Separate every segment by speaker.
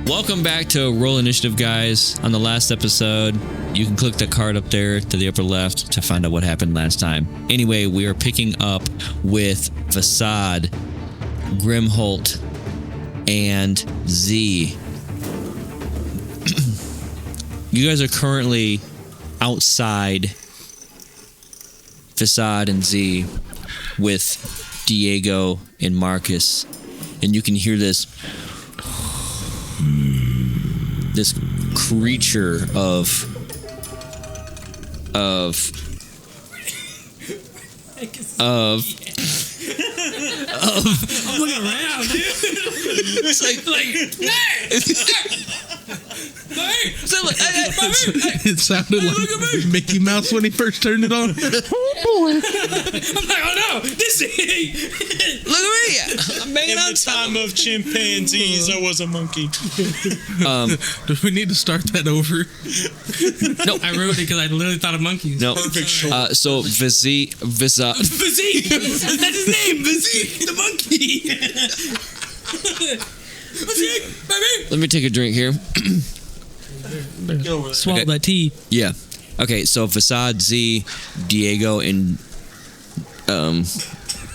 Speaker 1: Welcome back to Roll Initiative, guys. On the last episode, you can click the card up there to the upper left to find out what happened last time. Anyway, we are picking up with Facade, Grimholt, and Z. You guys are currently outside Facade and Z with Diego and Marcus, and you can hear this creature of
Speaker 2: I'm looking around, dude.
Speaker 1: it's
Speaker 3: It sounded like Mickey Mouse when he first turned it on.
Speaker 2: I'm like, oh no, this is
Speaker 1: look at me, I'm banging
Speaker 4: In
Speaker 1: on
Speaker 4: the time of chimpanzees, I was a monkey.
Speaker 3: Do we need to start that over?
Speaker 2: No, I wrote it because I literally thought of monkeys.
Speaker 1: No.
Speaker 4: Perfect short.
Speaker 1: So Vizzy,
Speaker 2: Physique! That's his name, Physique, the monkey! Physique, baby!
Speaker 1: let me take a drink here.
Speaker 2: Swallow
Speaker 1: Okay.
Speaker 2: that tea.
Speaker 1: Yeah. Okay, so Facade, Z, Diego, and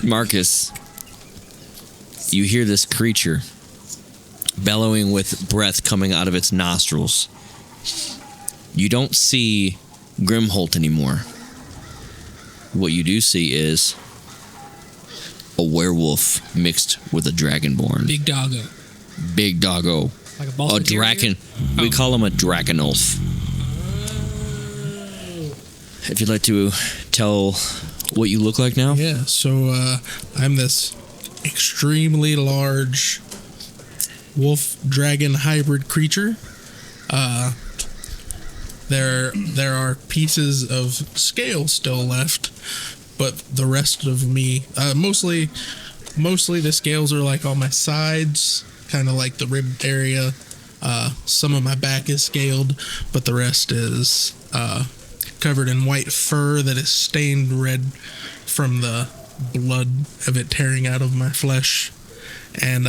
Speaker 1: Marcus, you hear this creature bellowing with breath coming out of its nostrils. You don't see Grimholt anymore. What you do see is a werewolf mixed with a dragonborn.
Speaker 2: Big doggo.
Speaker 1: Big doggo.
Speaker 2: Like a
Speaker 1: A
Speaker 2: Boston
Speaker 1: dragon.
Speaker 2: Terrier?
Speaker 1: We call him a Draconolf. If you'd like to tell what you look like now.
Speaker 3: Yeah, so I'm this extremely large wolf dragon hybrid creature. There are pieces of scale still left, but the rest of me, mostly the scales are like on my sides, kind of like the rib area. Some of my back is scaled, but the rest is covered in white fur that is stained red from the blood of it tearing out of my flesh. And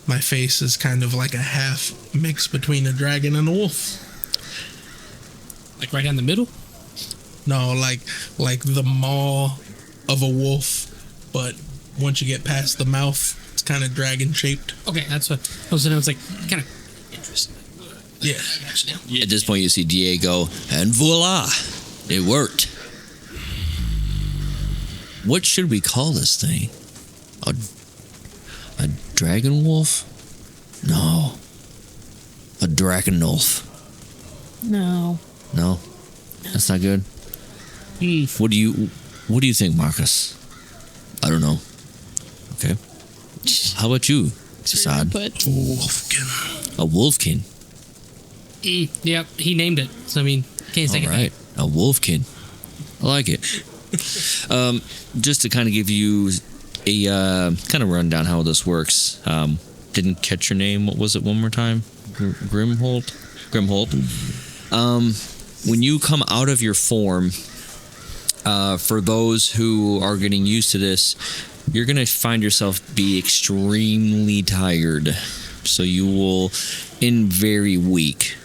Speaker 3: my face is kind of like a half mix between a dragon and a wolf.
Speaker 2: Like right down the middle?
Speaker 3: No, like the maw of a wolf, but once you get past the mouth, it's kind of dragon shaped.
Speaker 2: Okay, that's what I was saying. I was like, kind of interesting.
Speaker 3: Yeah.
Speaker 2: I got you now.
Speaker 1: At this point, you see Diego, and voila, it worked. What should we call this thing? A dragon wolf? No. A Draconolf.
Speaker 5: No.
Speaker 1: No, that's not good. What do you think, Marcus? I don't know. Okay. How about you, Facade?
Speaker 5: But
Speaker 3: Wolfkin.
Speaker 1: A wolfkin.
Speaker 2: Yep, he named it. So, I mean, can't say
Speaker 1: All right, a wolfkin. I like it. Just to kind of give you a kind of rundown how this works. Didn't catch your name. What was it one more time? Grimholt. When you come out of your form, for those who are getting used to this, you're going to find yourself be extremely tired. So you will end very weak,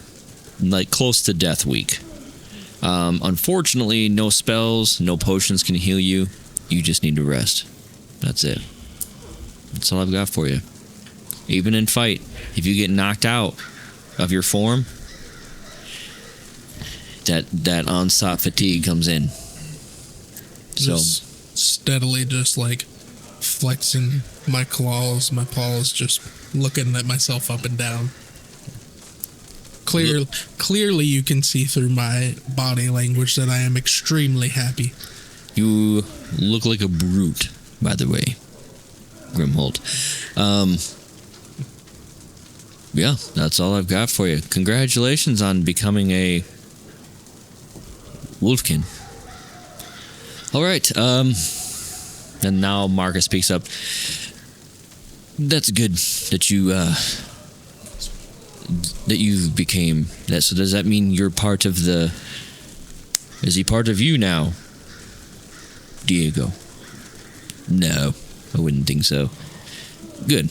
Speaker 1: like close to death weak. Unfortunately, no spells, no potions can heal you. You just need to rest. That's it. That's all I've got for you. Even in fight, if you get knocked out of your form, that onslaught fatigue comes in. So
Speaker 3: Just steadily just like flexing my paws, just looking at myself up and down. Clearly you can see through my body language that I am extremely happy.
Speaker 1: you look like a brute, by the way, Grimholt. Yeah, that's all I've got for you. Congratulations on becoming a wolfkin. All right, and now Marcus speaks up. That's good that you became that. So does that mean you're part of the? Is he part of you now, Diego? No, I wouldn't think so. Good.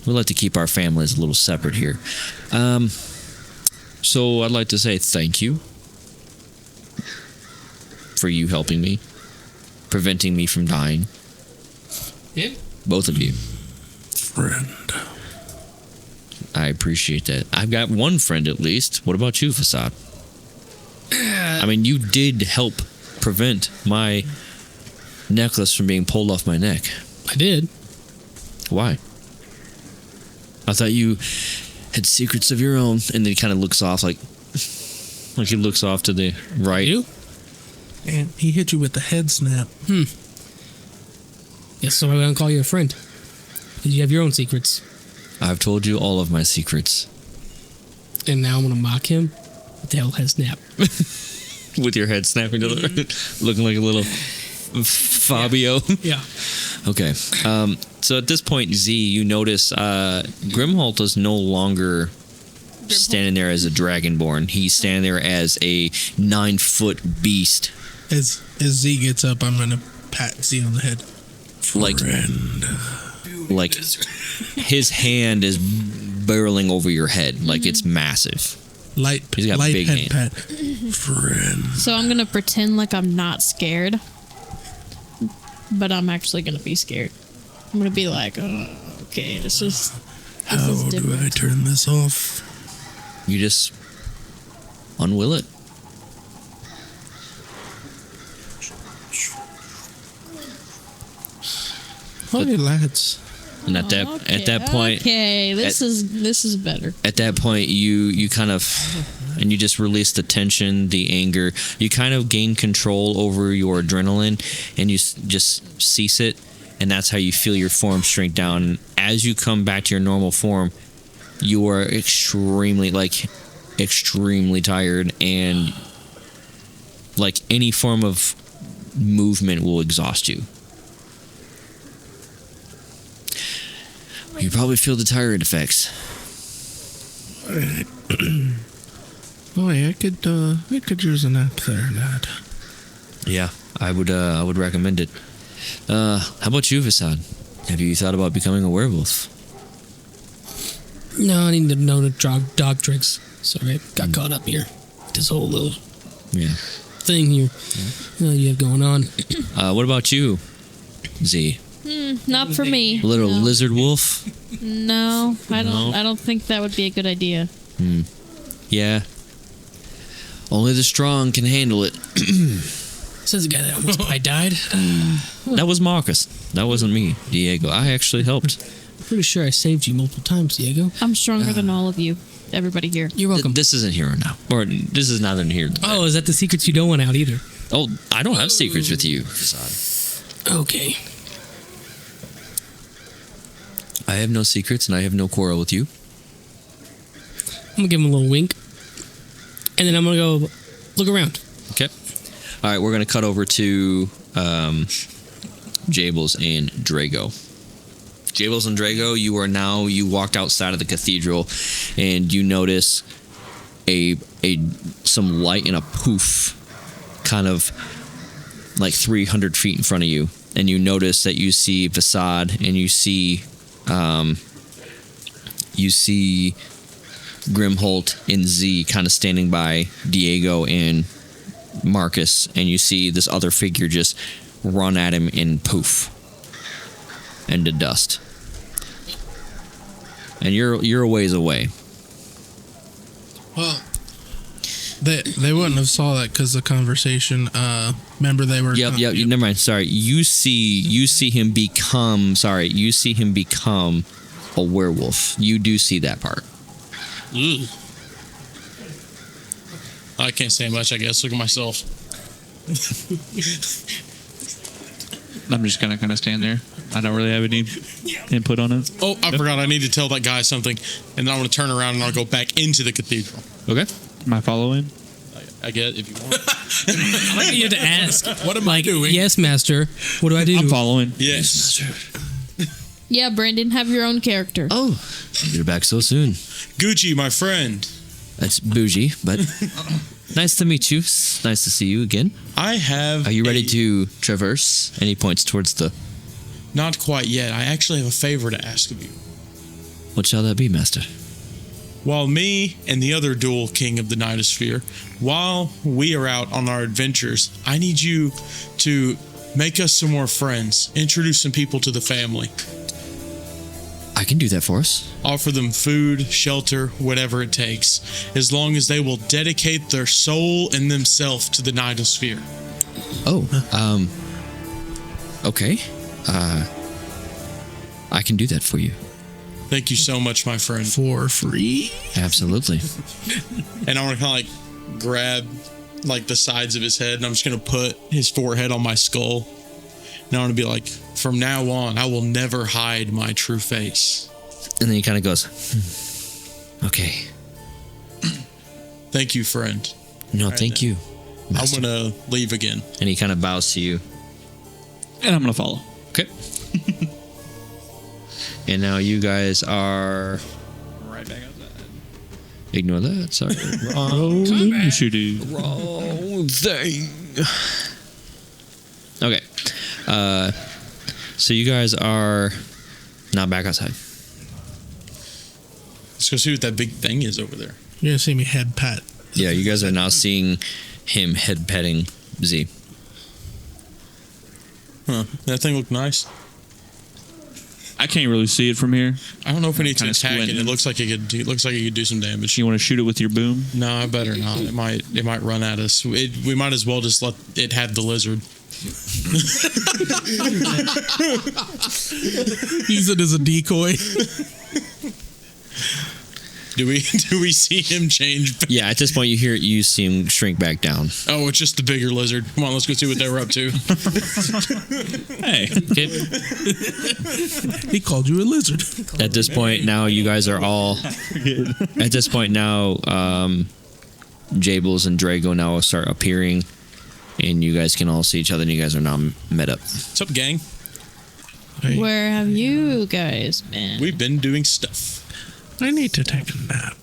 Speaker 1: We like to keep our families a little separate here. So I'd like to say thank you for you helping me, preventing me from dying.
Speaker 2: Yeah.
Speaker 1: Both of you.
Speaker 3: Friend.
Speaker 1: I appreciate that. I've got one friend at least. What about you, Facade? I mean, you did help prevent my necklace from being pulled off my neck.
Speaker 2: I did.
Speaker 1: Why? I thought you had secrets of your own. And then he kind of looks off like he looks off to the right.
Speaker 2: You?
Speaker 3: And he hit you with the head snap.
Speaker 2: Yes, so I'm gonna call you a friend. Because you have your own secrets.
Speaker 1: I've told you all of my secrets.
Speaker 2: And now I'm gonna mock him with the head snap.
Speaker 1: With your head snapping to the looking like a little Fabio.
Speaker 2: Yeah.
Speaker 1: Okay. So at this point, Z, you notice Grimholt is no longer standing there as a dragonborn. He's standing there as a 9-foot beast.
Speaker 3: As Z gets up, I'm gonna pat Z on the head.
Speaker 1: Like,
Speaker 3: Friend.
Speaker 1: like his hand is barreling over your head. Like it's massive. He's got
Speaker 3: light
Speaker 1: big
Speaker 3: head
Speaker 1: hand.
Speaker 3: pat. Friend.
Speaker 5: So I'm gonna pretend like I'm not scared, but I'm actually gonna be scared. I'm gonna be like, oh, okay, this is
Speaker 3: How do I
Speaker 5: different.
Speaker 3: turn this off?
Speaker 1: You just unwill it.
Speaker 3: Hey lads.
Speaker 1: And at that point,
Speaker 5: okay, this is better.
Speaker 1: at that point you kind of, and you just release the tension, the anger. You kind of gain control over your adrenaline, and you just cease it, and that's how you feel your form shrink down. As you come back to your normal form, you are extremely tired, and like any form of movement will exhaust you. You probably feel the tired effects.
Speaker 3: Oh, yeah, I could use a nap there, lad.
Speaker 1: Yeah, I would recommend it. How about you, Vasad? Have you thought about becoming a werewolf?
Speaker 2: No, I need to know the dog tricks. Sorry, I got caught up here. This whole little thing here you have going on.
Speaker 1: What about you, Z?
Speaker 5: Not for me.
Speaker 1: Little
Speaker 5: no.
Speaker 1: lizard wolf?
Speaker 5: No, I don't.
Speaker 1: No?
Speaker 5: I don't think that would be a good idea.
Speaker 1: Yeah. Only the strong can handle it.
Speaker 2: Says the guy that almost I died.
Speaker 1: That was Marcus. That wasn't me, Diego. I actually helped.
Speaker 2: Pretty sure I saved you multiple times, Diego.
Speaker 5: I'm stronger than all of you. Everybody here.
Speaker 2: You're welcome.
Speaker 1: This isn't here now. Or this is not in here.
Speaker 2: Oh, is that the secrets you don't want out either?
Speaker 1: Oh, I don't have secrets with you, Vasad.
Speaker 2: Okay.
Speaker 1: I have no secrets, and I have no quarrel with you.
Speaker 2: I'm gonna give him a little wink, and then I'm gonna go look around.
Speaker 1: Okay. All right, we're going to cut over to Jables and Drago. Jables and Drago, you walked outside of the cathedral, and you notice some light and a poof kind of like 300 feet in front of you. And you notice that you see Vasad, and you see Grimholt and Z kind of standing by Diego and Marcus, and you see this other figure just run at him and poof into dust. And you're a ways away.
Speaker 3: Well, they wouldn't have saw that because the conversation. Remember they were.
Speaker 1: Yep. Never mind. Sorry. You see him become a werewolf. You do see that part.
Speaker 4: Ooh. I can't say much, I guess. Look at myself.
Speaker 6: I'm just gonna kind of stand there. I don't really have any input on it.
Speaker 4: Oh, I forgot. I need to tell that guy something, and then I'm going to turn around and I'll go back into the cathedral.
Speaker 1: Okay.
Speaker 6: Am I following?
Speaker 4: I get if you want.
Speaker 2: I like you had to ask.
Speaker 3: What am I doing?
Speaker 2: Yes, master. What do I do?
Speaker 6: I'm following.
Speaker 4: Yes.
Speaker 5: Yeah, Brandon, have your own character.
Speaker 1: Oh, you're back so soon.
Speaker 4: Gucci, my friend.
Speaker 1: That's bougie, but nice to meet you. Nice to see you again.
Speaker 4: I have.
Speaker 1: Are you ready to traverse? And he points towards the...
Speaker 4: Not quite yet. I actually have a favor to ask of you.
Speaker 1: What shall that be, master?
Speaker 4: While me and the other dual king of the Nightosphere, while we are out on our adventures, I need you to make us some more friends. Introduce some people to the family.
Speaker 1: I can do that for us.
Speaker 4: Offer them food, shelter, whatever it takes, as long as they will dedicate their soul and themselves to the Nightosphere.
Speaker 1: Oh, okay. I can do that for you.
Speaker 4: Thank you so much, my friend.
Speaker 3: For free?
Speaker 1: Absolutely.
Speaker 4: And I want to kind of like grab like the sides of his head, and I'm just going to put his forehead on my skull. And I want to be like, from now on, I will never hide my true face.
Speaker 1: And then he kind of goes, okay.
Speaker 4: Thank you, friend.
Speaker 1: No, thank you, master.
Speaker 4: I'm going to leave again.
Speaker 1: And he kind of bows to you.
Speaker 6: And I'm going to follow.
Speaker 1: Okay. And now you guys are...
Speaker 6: Right back outside.
Speaker 1: Ignore that. Sorry.
Speaker 6: Oh, shooty.
Speaker 1: Wrong thing. Okay. So you guys are not back outside.
Speaker 4: Let's go see what that big thing is over there.
Speaker 3: You're going to see me head pat.
Speaker 1: Yeah, you guys are now seeing him head petting Z.
Speaker 4: Huh. That thing looked nice.
Speaker 6: I can't really see it from here.
Speaker 4: I don't know if we need to
Speaker 6: Kinda
Speaker 4: attack it.
Speaker 6: squinting.
Speaker 4: It looks like it could do some damage.
Speaker 6: You want to shoot it with your boom?
Speaker 4: No, I better not. It might run at us. We might as well just let it have the lizard.
Speaker 3: Use it as a decoy.
Speaker 4: Do we see him change?
Speaker 1: Yeah, at this point you see him shrink back down.
Speaker 4: Oh, it's just the bigger lizard. Come on, let's go see what they were up to.
Speaker 6: Hey.
Speaker 3: He called you a lizard.
Speaker 1: At this point now you guys are all... At this point now, Jables and Drago now start appearing. And you guys can all see each other, and you guys are now met up.
Speaker 4: What's up, gang?
Speaker 3: Hey,
Speaker 5: Where have you guys been?
Speaker 4: We've been doing stuff.
Speaker 3: I need to take a nap.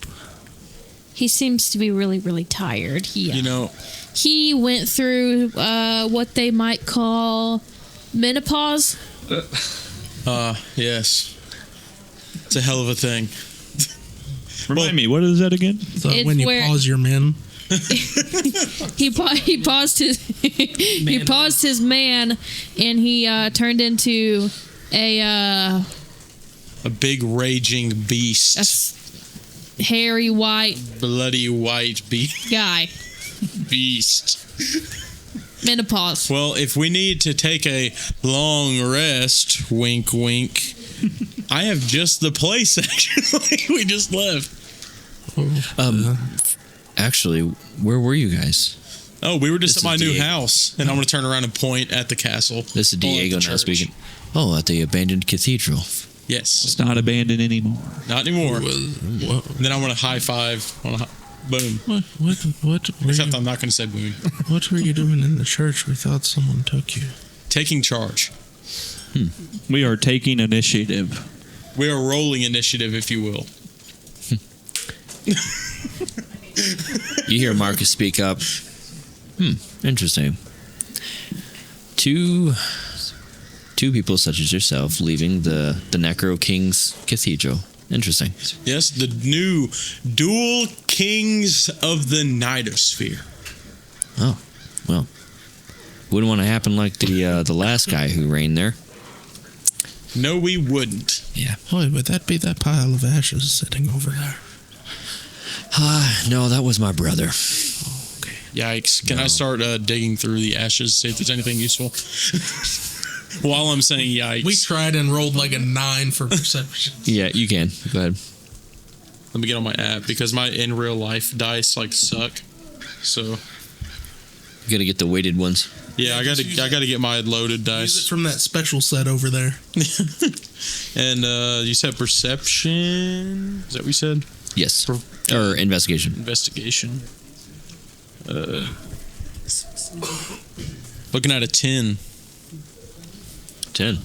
Speaker 5: He seems to be really, really tired.
Speaker 4: You know,
Speaker 5: He went through what they might call menopause.
Speaker 4: yes. It's a hell of a thing.
Speaker 6: Remind me, what is that again?
Speaker 3: So
Speaker 5: It's
Speaker 3: when you
Speaker 5: where-
Speaker 3: pause your men,
Speaker 5: He paused his he paused his man, and he turned into a
Speaker 4: big raging beast.
Speaker 5: hairy white
Speaker 4: Bloody white
Speaker 5: guy.
Speaker 4: beast.
Speaker 5: Menopause.
Speaker 4: Well, if we need to take a long rest, wink, wink, I have just the place, actually. We just left.
Speaker 1: Actually, where were you guys?
Speaker 4: Oh, we were just
Speaker 1: This
Speaker 4: at my
Speaker 1: is
Speaker 4: new
Speaker 1: Diego.
Speaker 4: house, and I'm going to turn around and point at the castle.
Speaker 1: This is
Speaker 4: Oh, at the
Speaker 1: Diego now
Speaker 4: church.
Speaker 1: speaking. Oh, at the abandoned cathedral.
Speaker 4: Yes.
Speaker 6: It's not abandoned anymore.
Speaker 4: Not anymore.
Speaker 3: what?
Speaker 4: And then I want to high five. Boom.
Speaker 3: What were
Speaker 4: Except
Speaker 3: you,
Speaker 4: I'm not going to say boom.
Speaker 3: what were you doing in the church? We thought someone took you.
Speaker 4: Taking charge.
Speaker 6: We are taking initiative.
Speaker 4: We are rolling initiative, if you will.
Speaker 1: You hear Marcus speak up. Interesting. Two people such as yourself leaving the Necro King's Cathedral. Interesting.
Speaker 4: Yes, the new dual kings of the Nightosphere.
Speaker 1: Oh, well. Wouldn't want to happen like the last guy who reigned there.
Speaker 4: No, we wouldn't.
Speaker 1: Yeah.
Speaker 3: Boy, would that be that pile of ashes sitting over there?
Speaker 1: No, that was my brother.
Speaker 3: Okay.
Speaker 4: Yikes. Can I start digging through the ashes, see if there's anything useful? While I'm saying yikes.
Speaker 3: We tried and rolled like a 9 for perception.
Speaker 1: Yeah, you can. Go ahead.
Speaker 4: Let me get on my app, because my in real life dice like suck. So
Speaker 1: You gotta get the weighted ones.
Speaker 4: yeah, I gotta get my loaded
Speaker 3: Use it
Speaker 4: dice.
Speaker 3: from that special set over there.
Speaker 4: And you said perception. Is that what you said?
Speaker 1: Yes. Or investigation.
Speaker 4: Investigation. Looking at a 10.
Speaker 1: 10.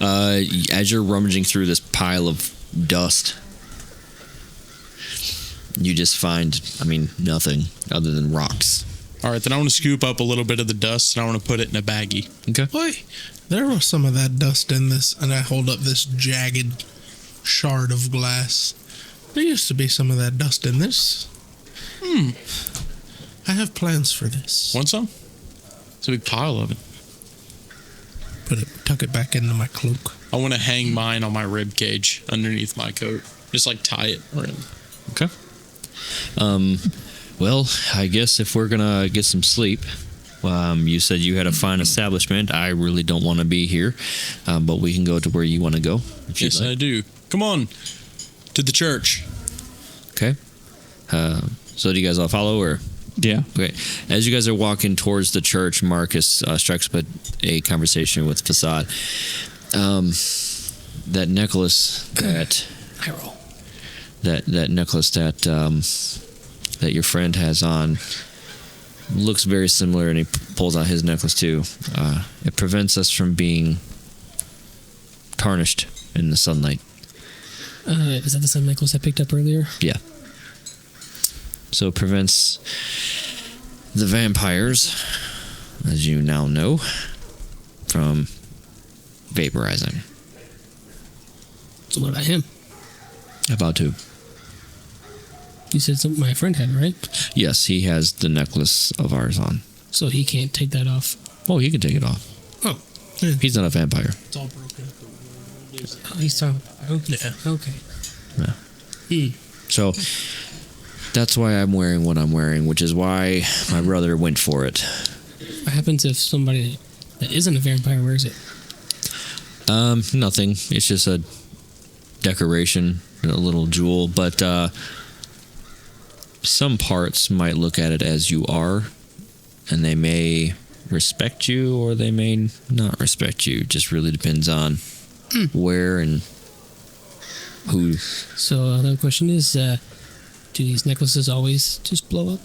Speaker 1: As you're rummaging through this pile of dust, you just find, nothing other than rocks.
Speaker 4: All right, then I want to scoop up a little bit of the dust and I want to put it in a baggie.
Speaker 1: Okay.
Speaker 3: Boy, there was some of that dust in this, and I hold up this jagged shard of glass. There used to be some of that dust in this. I have plans for this.
Speaker 4: Want some? It's a big pile of it.
Speaker 3: Tuck it back into my cloak.
Speaker 4: I want to hang mine on my rib cage underneath my coat. Just like tie it around.
Speaker 1: Okay. Well, I guess if we're gonna get some sleep, you said you had a fine establishment. I really don't want to be here, but we can go to where you want to go. If
Speaker 4: Yes, I do. Come on. To the church.
Speaker 1: Okay. So do you guys all follow, or?
Speaker 6: Yeah.
Speaker 1: Okay. As you guys are walking towards the church, Marcus strikes up a conversation with Facade. That necklace that
Speaker 2: I roll.
Speaker 1: that necklace that your friend has on looks very similar, and he pulls out his necklace too. It prevents us from being tarnished in the sunlight.
Speaker 2: Is that the same necklace I picked up earlier?
Speaker 1: Yeah. So it prevents the vampires, as you now know, from vaporizing.
Speaker 2: So what about him?
Speaker 1: About to.
Speaker 2: You said something my friend had, right?
Speaker 1: Yes, he has the necklace of ours on.
Speaker 2: So he can't take that off.
Speaker 1: Oh, he can take it off.
Speaker 2: Oh.
Speaker 1: He's not a vampire.
Speaker 3: It's all broken.
Speaker 2: Oh, he's talking. Okay.
Speaker 3: Yeah.
Speaker 2: Okay.
Speaker 1: Yeah. So that's why I'm wearing what I'm wearing, which is why my brother went for it.
Speaker 2: What happens if somebody that isn't a vampire wears it?
Speaker 1: Nothing. It's just a decoration, a little jewel, but some parts might look at it as you are, and they may respect you or they may not respect you. Just really depends on where and who.
Speaker 2: So another question is, do these necklaces always just blow up?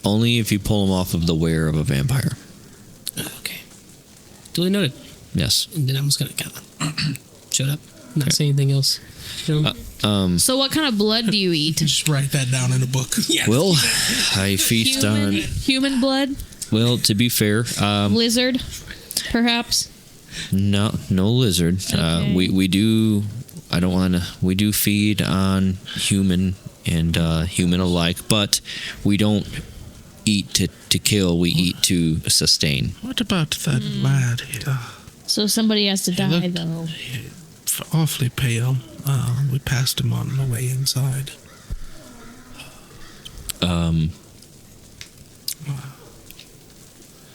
Speaker 1: Only if you pull them off of the wearer of a vampire.
Speaker 2: Okay. Duly noted.
Speaker 1: Yes.
Speaker 2: And then I'm just gonna kind of shut up, not say anything else. You know?
Speaker 5: So what kind of blood do you eat?
Speaker 3: Just write that down in a book.
Speaker 1: Well, I feast on.
Speaker 5: Human blood?
Speaker 1: Well, to be fair,
Speaker 5: Lizard, perhaps?
Speaker 1: no lizard.
Speaker 5: Okay.
Speaker 1: We do. I don't want to. We do feed on human and human alike, but we don't eat to kill. We eat to sustain.
Speaker 3: What about that lad?
Speaker 5: So somebody has to die,
Speaker 3: looked-
Speaker 5: though.
Speaker 3: Awfully pale. We passed him on the way inside.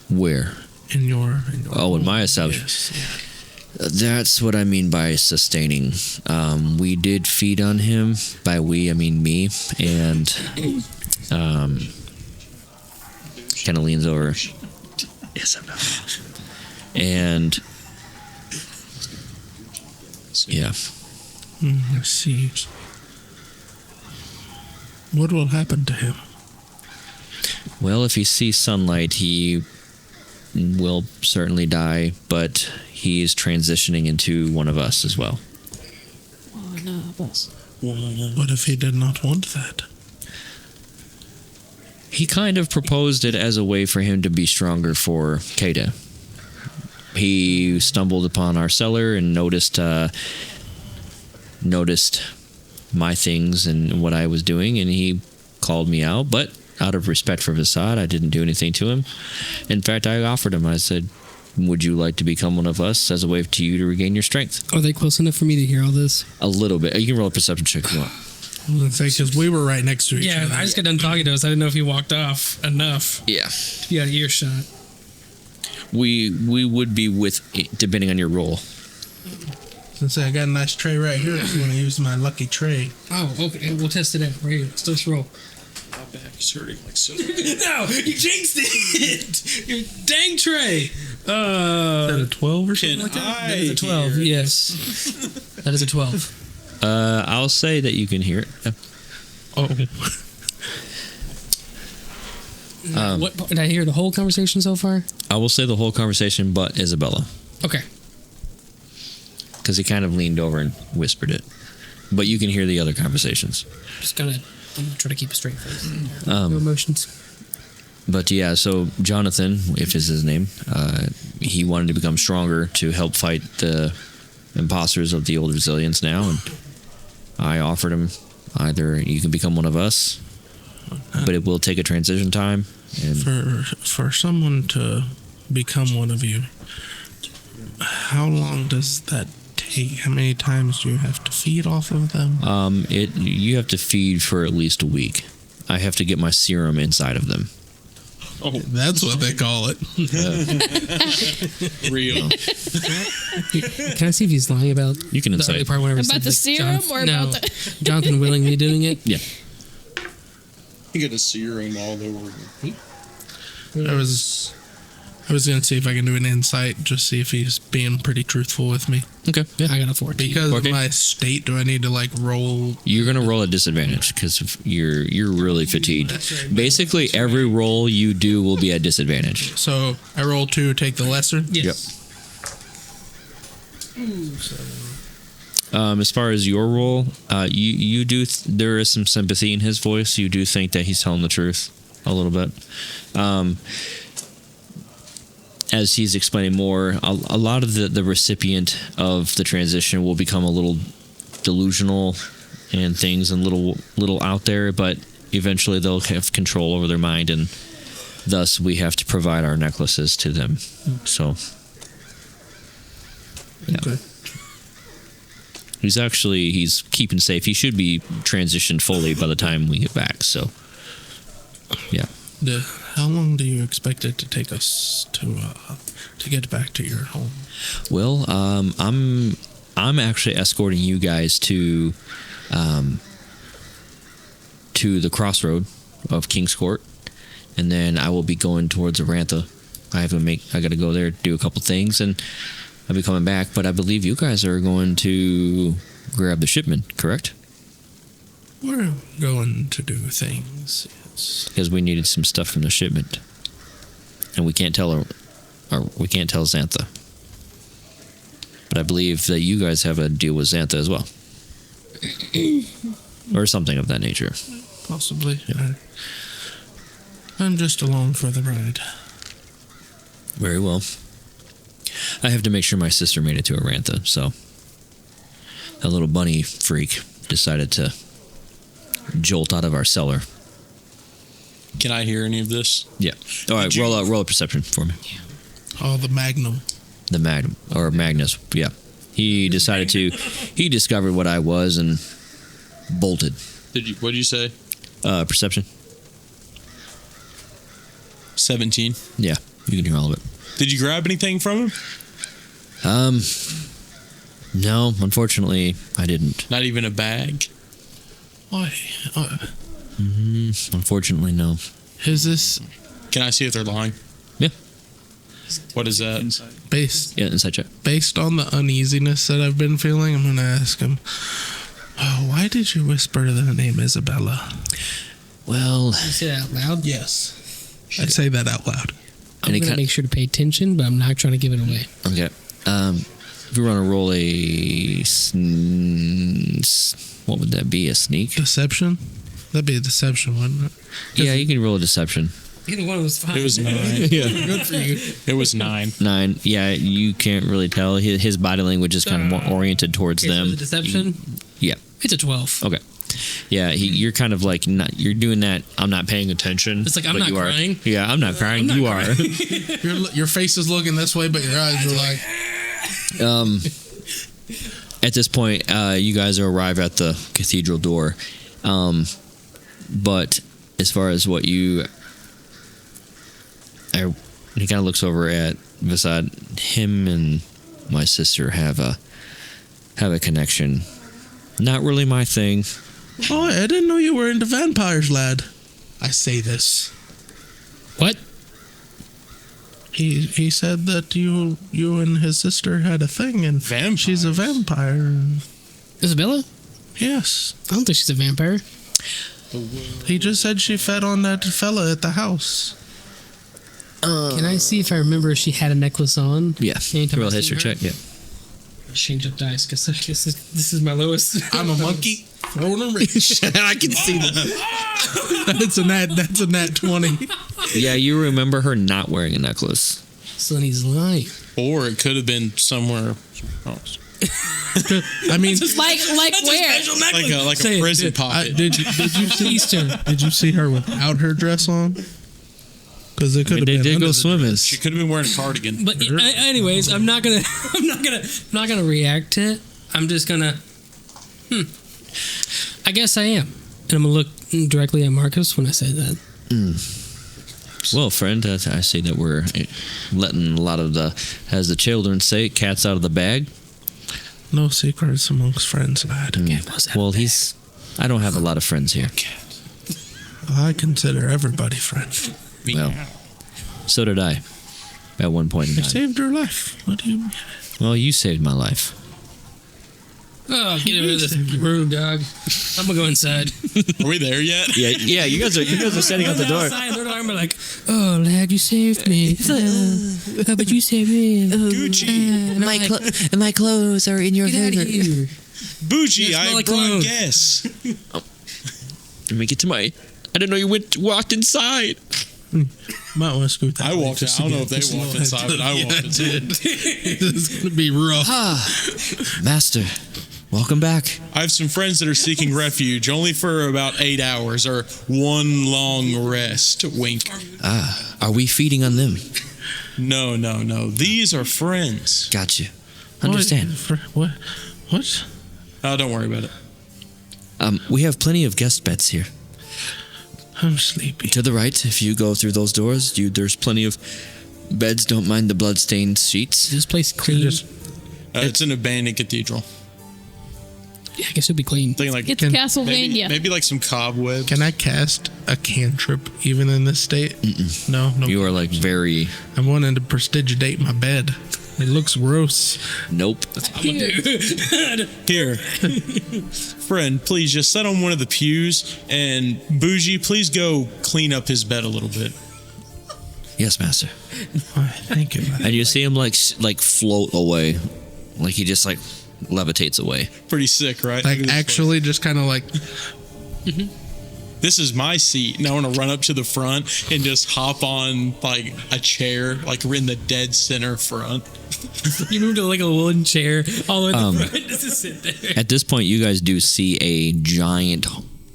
Speaker 1: Where?
Speaker 3: In your
Speaker 1: Oh, in my establishment.
Speaker 3: Yes,
Speaker 1: That's what I mean by sustaining. We did feed on him. By we, I mean me. And kind of leans over. Yes, I'm not. And yeah.
Speaker 3: I see. What will happen to him?
Speaker 1: Well, if he sees sunlight, he will certainly die, but he is transitioning into one of us as well.
Speaker 5: One of us.
Speaker 3: What if he did not want that?
Speaker 1: He kind of proposed it as a way for him to be stronger for Kata. He stumbled upon our cellar and noticed my things and what I was doing, and he called me out, but out of respect for Vasad, I didn't do anything to him. In fact, I offered him, I said, would you like to become one of us as a way to you to regain your strength?
Speaker 2: Are they close enough for me to hear all this?
Speaker 1: A little bit. You can roll a perception check if you want.
Speaker 3: I was gonna say, because we were right next to each
Speaker 2: Yeah,
Speaker 3: other.
Speaker 2: I just got done talking to us. I didn't know if he walked off enough
Speaker 1: Yeah.
Speaker 2: to be out of earshot.
Speaker 1: We would be depending on your roll.
Speaker 3: Since I got a nice tray right here, if you want to use my lucky tray.
Speaker 2: Oh, okay. We'll test it out. Right here. Let's just roll.
Speaker 4: My back is hurting like so.
Speaker 2: No, you jinxed it. You dang tray.
Speaker 3: Is that a 12 or something
Speaker 4: Can
Speaker 3: like that?
Speaker 2: That is a 12. Yes, that is a 12.
Speaker 1: I'll say that you can hear it. Yeah.
Speaker 3: Oh.
Speaker 2: What did I hear? The whole conversation so far?
Speaker 1: I will say the whole conversation, but Isabella,
Speaker 2: Okay.
Speaker 1: because he kind of leaned over and whispered it. But you can hear the other conversations.
Speaker 2: I'm gonna try to keep a straight face. No
Speaker 1: Um,
Speaker 2: emotions.
Speaker 1: but yeah, so Jonathan, if is his name, he wanted to become stronger to help fight the imposters of the old resilience now, and I offered him either you can become one of us, but it will take a transition time. And
Speaker 3: For someone to become one of you, how long does that take? How many times do you have to feed off of them?
Speaker 1: you have to feed for at least a week. I have to get my serum inside of them.
Speaker 4: Oh,
Speaker 3: That's what they call it.
Speaker 4: real.
Speaker 2: Can I see if he's lying about
Speaker 1: You can
Speaker 2: the
Speaker 1: insight.
Speaker 2: early part whenever he
Speaker 5: About
Speaker 2: said
Speaker 5: the
Speaker 2: that
Speaker 5: serum or
Speaker 2: no,
Speaker 5: about the...
Speaker 2: Jonathan willingly doing it?
Speaker 1: Yeah.
Speaker 4: You get a serum all over you.
Speaker 3: I was gonna see if I can do an insight, just see if he's being pretty truthful with me.
Speaker 1: Okay. Yeah.
Speaker 2: I got a 14.
Speaker 3: Because
Speaker 1: Okay.
Speaker 3: of my state, do I need to like roll?
Speaker 1: You're gonna roll a disadvantage because you're really fatigued.
Speaker 3: That's right.
Speaker 1: Basically, every roll you do will be at disadvantage.
Speaker 3: So I roll 2, take the lesser.
Speaker 2: Yes.
Speaker 1: As far as your role, you do. There is some sympathy in his voice. You do think that he's telling the truth a little bit. As he's explaining more, a lot of the recipient of the transition will become a little delusional and things and little out there, but eventually they'll have control over their mind, and thus we have to provide our necklaces to them. So, yeah.
Speaker 3: Okay.
Speaker 1: He's keeping safe. He should be transitioned fully by the time we get back. So, yeah.
Speaker 3: How long do you expect it to take us to get back to your home?
Speaker 1: Well, I'm actually escorting you guys to the crossroad of King's Court, and then I will be going towards Arantha. I got to go there, do a couple things, and I'll be coming back. But I believe you guys are going to grab the shipment, correct?
Speaker 3: We're going to do things. Yes.
Speaker 1: Because we needed some stuff from the shipment, and we can't tell her, or we can't tell Xantha. But I believe that you guys have a deal with Xantha as well, or something of that nature.
Speaker 3: Possibly. Yeah. I'm just along for the ride.
Speaker 1: Very well. I have to make sure my sister made it to Arantha, so that little bunny freak decided to jolt out of our cellar.
Speaker 4: Can I hear any of this?
Speaker 1: Yeah. All right, roll a perception for me.
Speaker 3: Oh, the Magnum.
Speaker 1: The Magnum, or Magnus, yeah. He discovered what I was and bolted.
Speaker 4: What'd you say?
Speaker 1: Perception?
Speaker 4: 17.
Speaker 1: Yeah, you can hear all of it.
Speaker 4: Did you grab anything from him?
Speaker 1: No, unfortunately, I didn't.
Speaker 4: Not even a bag?
Speaker 3: Why?
Speaker 1: Unfortunately, no.
Speaker 3: Is this
Speaker 4: Can I see if they're lying?
Speaker 1: Yeah.
Speaker 4: What is that?
Speaker 3: based
Speaker 1: Yeah, inside check.
Speaker 3: based on the uneasiness that I've been feeling? I'm gonna ask him. Oh, why did you whisper the name Isabella?
Speaker 1: Well,
Speaker 2: You say that out loud?
Speaker 3: Yes, I say that out loud.
Speaker 2: I'm
Speaker 1: Any
Speaker 2: going to
Speaker 1: kind-
Speaker 2: make sure to pay attention, but I'm not trying to give it away.
Speaker 1: okay. If we want to roll what would that be? A sneak?
Speaker 3: Deception? That'd be a deception, wouldn't it?
Speaker 1: Yeah, you can roll a deception.
Speaker 2: Either one was fine.
Speaker 4: It was 9.
Speaker 1: Yeah.
Speaker 2: Good for you.
Speaker 4: It was 9.
Speaker 1: 9. Yeah, you can't really tell. His body language is kind of more oriented towards
Speaker 2: Okay, so
Speaker 1: them.
Speaker 2: the deception?
Speaker 1: Yeah.
Speaker 2: It's a 12.
Speaker 1: Okay. Yeah, you're kind of like you're doing that. I'm not paying attention.
Speaker 2: It's like, I'm
Speaker 1: but
Speaker 2: not
Speaker 1: you are.
Speaker 2: crying.
Speaker 1: Yeah, I'm not crying. You are.
Speaker 3: Your face is looking this way, but your eyes are like.
Speaker 1: At this point, you guys arrive at the cathedral door. But as far as what he kind of looks over at beside him and my sister have a connection. Not really my thing.
Speaker 3: Oh, I didn't know you were into vampires, lad. I say this.
Speaker 2: What?
Speaker 3: He said that you and his sister had a thing, and
Speaker 4: Vampires?
Speaker 3: she's a vampire.
Speaker 2: Isabella?
Speaker 3: Yes.
Speaker 2: I don't think she's a vampire.
Speaker 3: He just said she fed on that fella at the house.
Speaker 2: Can I see if I remember if she had a necklace on?
Speaker 1: Yeah.
Speaker 2: Anytime
Speaker 1: Roll a
Speaker 2: I've
Speaker 1: history
Speaker 2: seen her?
Speaker 1: check. Yeah.
Speaker 2: Change up dice because this is my lowest.
Speaker 3: I'm a monkey. Throwing a reach.
Speaker 1: I can see that.
Speaker 3: That's a nat 20.
Speaker 1: Yeah, you remember her not wearing a necklace.
Speaker 2: So then he's lying.
Speaker 4: Or it could have been somewhere else.
Speaker 3: I mean,
Speaker 5: Like where?
Speaker 4: Like
Speaker 2: Say
Speaker 4: a
Speaker 2: it,
Speaker 4: prison
Speaker 2: dude.
Speaker 4: pocket.
Speaker 3: did you see
Speaker 2: Easter.
Speaker 3: Did you see her without her dress on? Because it could have
Speaker 1: They
Speaker 3: been
Speaker 1: did
Speaker 3: under
Speaker 1: go
Speaker 3: the
Speaker 1: swimming.
Speaker 4: She could have been wearing a cardigan.
Speaker 2: But anyways, I'm not gonna react to it. I'm just gonna. I guess I am, and I'm gonna look directly at Marcus when I say that.
Speaker 1: Well, friend, I say that we're letting a lot of the, as the children say, cats out of the bag.
Speaker 3: No secrets amongst friends, lad.
Speaker 1: Well, I don't have a lot of friends here.
Speaker 3: I consider everybody friend.
Speaker 1: Well, so did I at one point in
Speaker 3: I
Speaker 1: time.
Speaker 3: saved her life. What do you mean?
Speaker 1: Well, you saved my life.
Speaker 2: Oh, get out of this room, dog. I'm gonna go inside.
Speaker 4: Are we there yet?
Speaker 1: Yeah. You guys are setting out the door.
Speaker 2: Outside, they're talking about like, oh, lad, you saved me. But you saved me.
Speaker 4: Gucci.
Speaker 1: My clothes are in your
Speaker 2: Get out of here.
Speaker 4: Bougie,
Speaker 2: You smell
Speaker 4: I
Speaker 2: like
Speaker 4: brought
Speaker 2: cologne.
Speaker 4: guests.
Speaker 1: Let me get to my. I didn't know you walked inside.
Speaker 3: Might want to scoot that.
Speaker 4: I
Speaker 3: way
Speaker 4: walked
Speaker 3: just
Speaker 4: out. I
Speaker 3: to
Speaker 4: don't know
Speaker 3: get
Speaker 4: if
Speaker 3: this
Speaker 4: they walked
Speaker 3: little
Speaker 4: inside,
Speaker 3: heads
Speaker 4: but I
Speaker 3: up.
Speaker 4: walked
Speaker 3: Yeah,
Speaker 4: inside.
Speaker 3: It's gonna be rough.
Speaker 1: Master, welcome back.
Speaker 4: I have some friends that are seeking refuge only for about 8 hours or one long rest. Wink.
Speaker 1: Are we feeding on them?
Speaker 4: No. These are friends.
Speaker 1: Gotcha. Understand.
Speaker 3: What? What?
Speaker 4: Oh, don't worry about it.
Speaker 1: We have plenty of guest beds here.
Speaker 3: I'm sleepy.
Speaker 1: To the right, if you go through those doors, there's plenty of beds. Don't mind the blood-stained sheets.
Speaker 2: Is this place clean?
Speaker 3: Just
Speaker 4: It's an abandoned cathedral.
Speaker 2: Yeah, I guess it'd be clean.
Speaker 4: Thinking like
Speaker 5: It's
Speaker 3: Can-
Speaker 5: Castlevania.
Speaker 4: maybe like some cobwebs.
Speaker 3: Can I cast a cantrip even in this state? No.
Speaker 1: You are like very.
Speaker 3: I'm wanting to prestigitate my bed. It looks gross.
Speaker 1: Nope.
Speaker 4: Here, friend, please just sit on one of the pews, and Bougie, please go clean up his bed a little bit.
Speaker 1: Yes, master.
Speaker 3: Thank you.
Speaker 1: And you see him like float away, like he just like levitates away.
Speaker 4: Pretty sick, right?
Speaker 3: Like
Speaker 4: Look at this
Speaker 3: actually, just kind of like
Speaker 4: place. This is my seat. Now I want to run up to the front and just hop on like a chair, like we're in the dead center front.
Speaker 2: You moved to like a wooden chair all the way to the front just to sit there.
Speaker 1: At this point, you guys do see a giant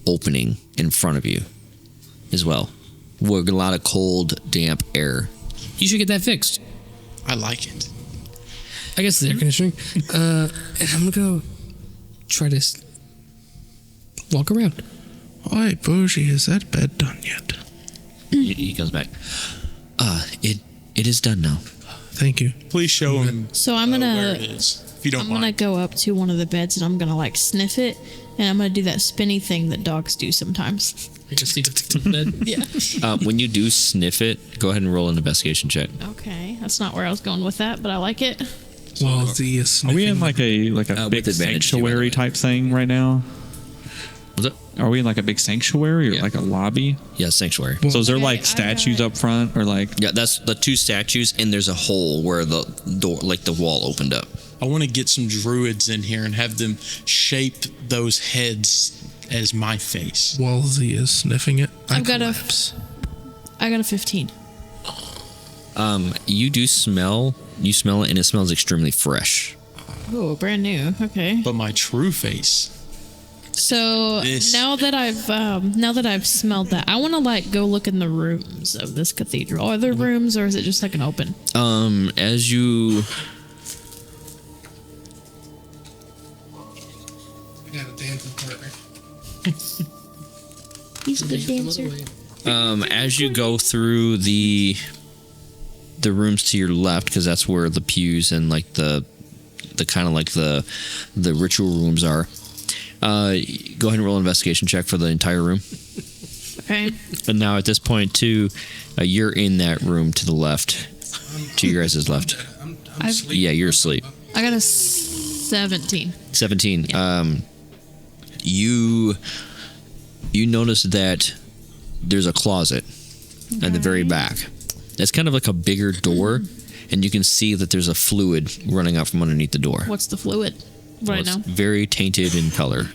Speaker 1: opening in front of you, as well, with a lot of cold, damp air.
Speaker 2: You should get that fixed.
Speaker 4: I like it.
Speaker 2: I guess it's air conditioning. And I'm gonna go try to walk around.
Speaker 3: Oi, Bougie, is that bed done yet?
Speaker 1: He comes back. It is done now.
Speaker 3: Thank you.
Speaker 4: Please show him
Speaker 5: So I'm
Speaker 4: where
Speaker 5: gonna
Speaker 4: it is, if you don't
Speaker 5: I'm gonna
Speaker 4: mind.
Speaker 5: go up to one of the beds and I'm gonna like sniff it and I'm gonna do that spinny thing that dogs do sometimes.
Speaker 2: You just need to fix the bed.
Speaker 5: Yeah.
Speaker 1: When you do sniff it, go ahead and roll an investigation check.
Speaker 5: Okay, that's not where I was going with that, but I like it.
Speaker 3: Well, Z is
Speaker 6: Are we in
Speaker 3: sniffing.
Speaker 6: like a big
Speaker 1: with advantage too, by the
Speaker 6: sanctuary
Speaker 1: way.
Speaker 6: type thing right now?
Speaker 1: Was it?
Speaker 6: Are we in like a big sanctuary or
Speaker 1: Yeah.
Speaker 6: like a lobby?
Speaker 1: Yeah, sanctuary.
Speaker 6: So is there
Speaker 5: Okay,
Speaker 6: like
Speaker 5: I
Speaker 6: statues
Speaker 5: got-
Speaker 6: up front or like?
Speaker 1: Yeah, that's the two statues, and there's a hole where the door, like the wall, opened up.
Speaker 4: I want to get some druids in here and have them shape those heads as my face.
Speaker 3: While Z is sniffing it, I
Speaker 5: I've got a-
Speaker 3: collapse.
Speaker 5: I got a 15.
Speaker 1: You do smell. You smell it, and it smells extremely fresh.
Speaker 5: Oh, brand new. Okay.
Speaker 4: But my true face.
Speaker 5: So
Speaker 4: This-
Speaker 5: now that I've smelled that, I want to like go look in the rooms of this cathedral. Are there rooms or is it just like an open?
Speaker 1: As you
Speaker 3: I got a dancing partner.
Speaker 5: He's a good dancer.
Speaker 1: as you go through the rooms to your left, because that's where the pews and like the kind of like the ritual rooms are. Go ahead and roll an investigation check for the entire room.
Speaker 5: Okay.
Speaker 1: And now at this point too, you're in that room to the left, to your guys' left.
Speaker 5: I've,
Speaker 1: Yeah, you're asleep.
Speaker 5: I got a 17.
Speaker 1: 17. You notice that there's a closet at the very back. It's kind of like a bigger door, and you can see that there's a fluid running out from underneath the door.
Speaker 5: What's the fluid? Right
Speaker 1: It's
Speaker 5: now.
Speaker 1: very tainted in color.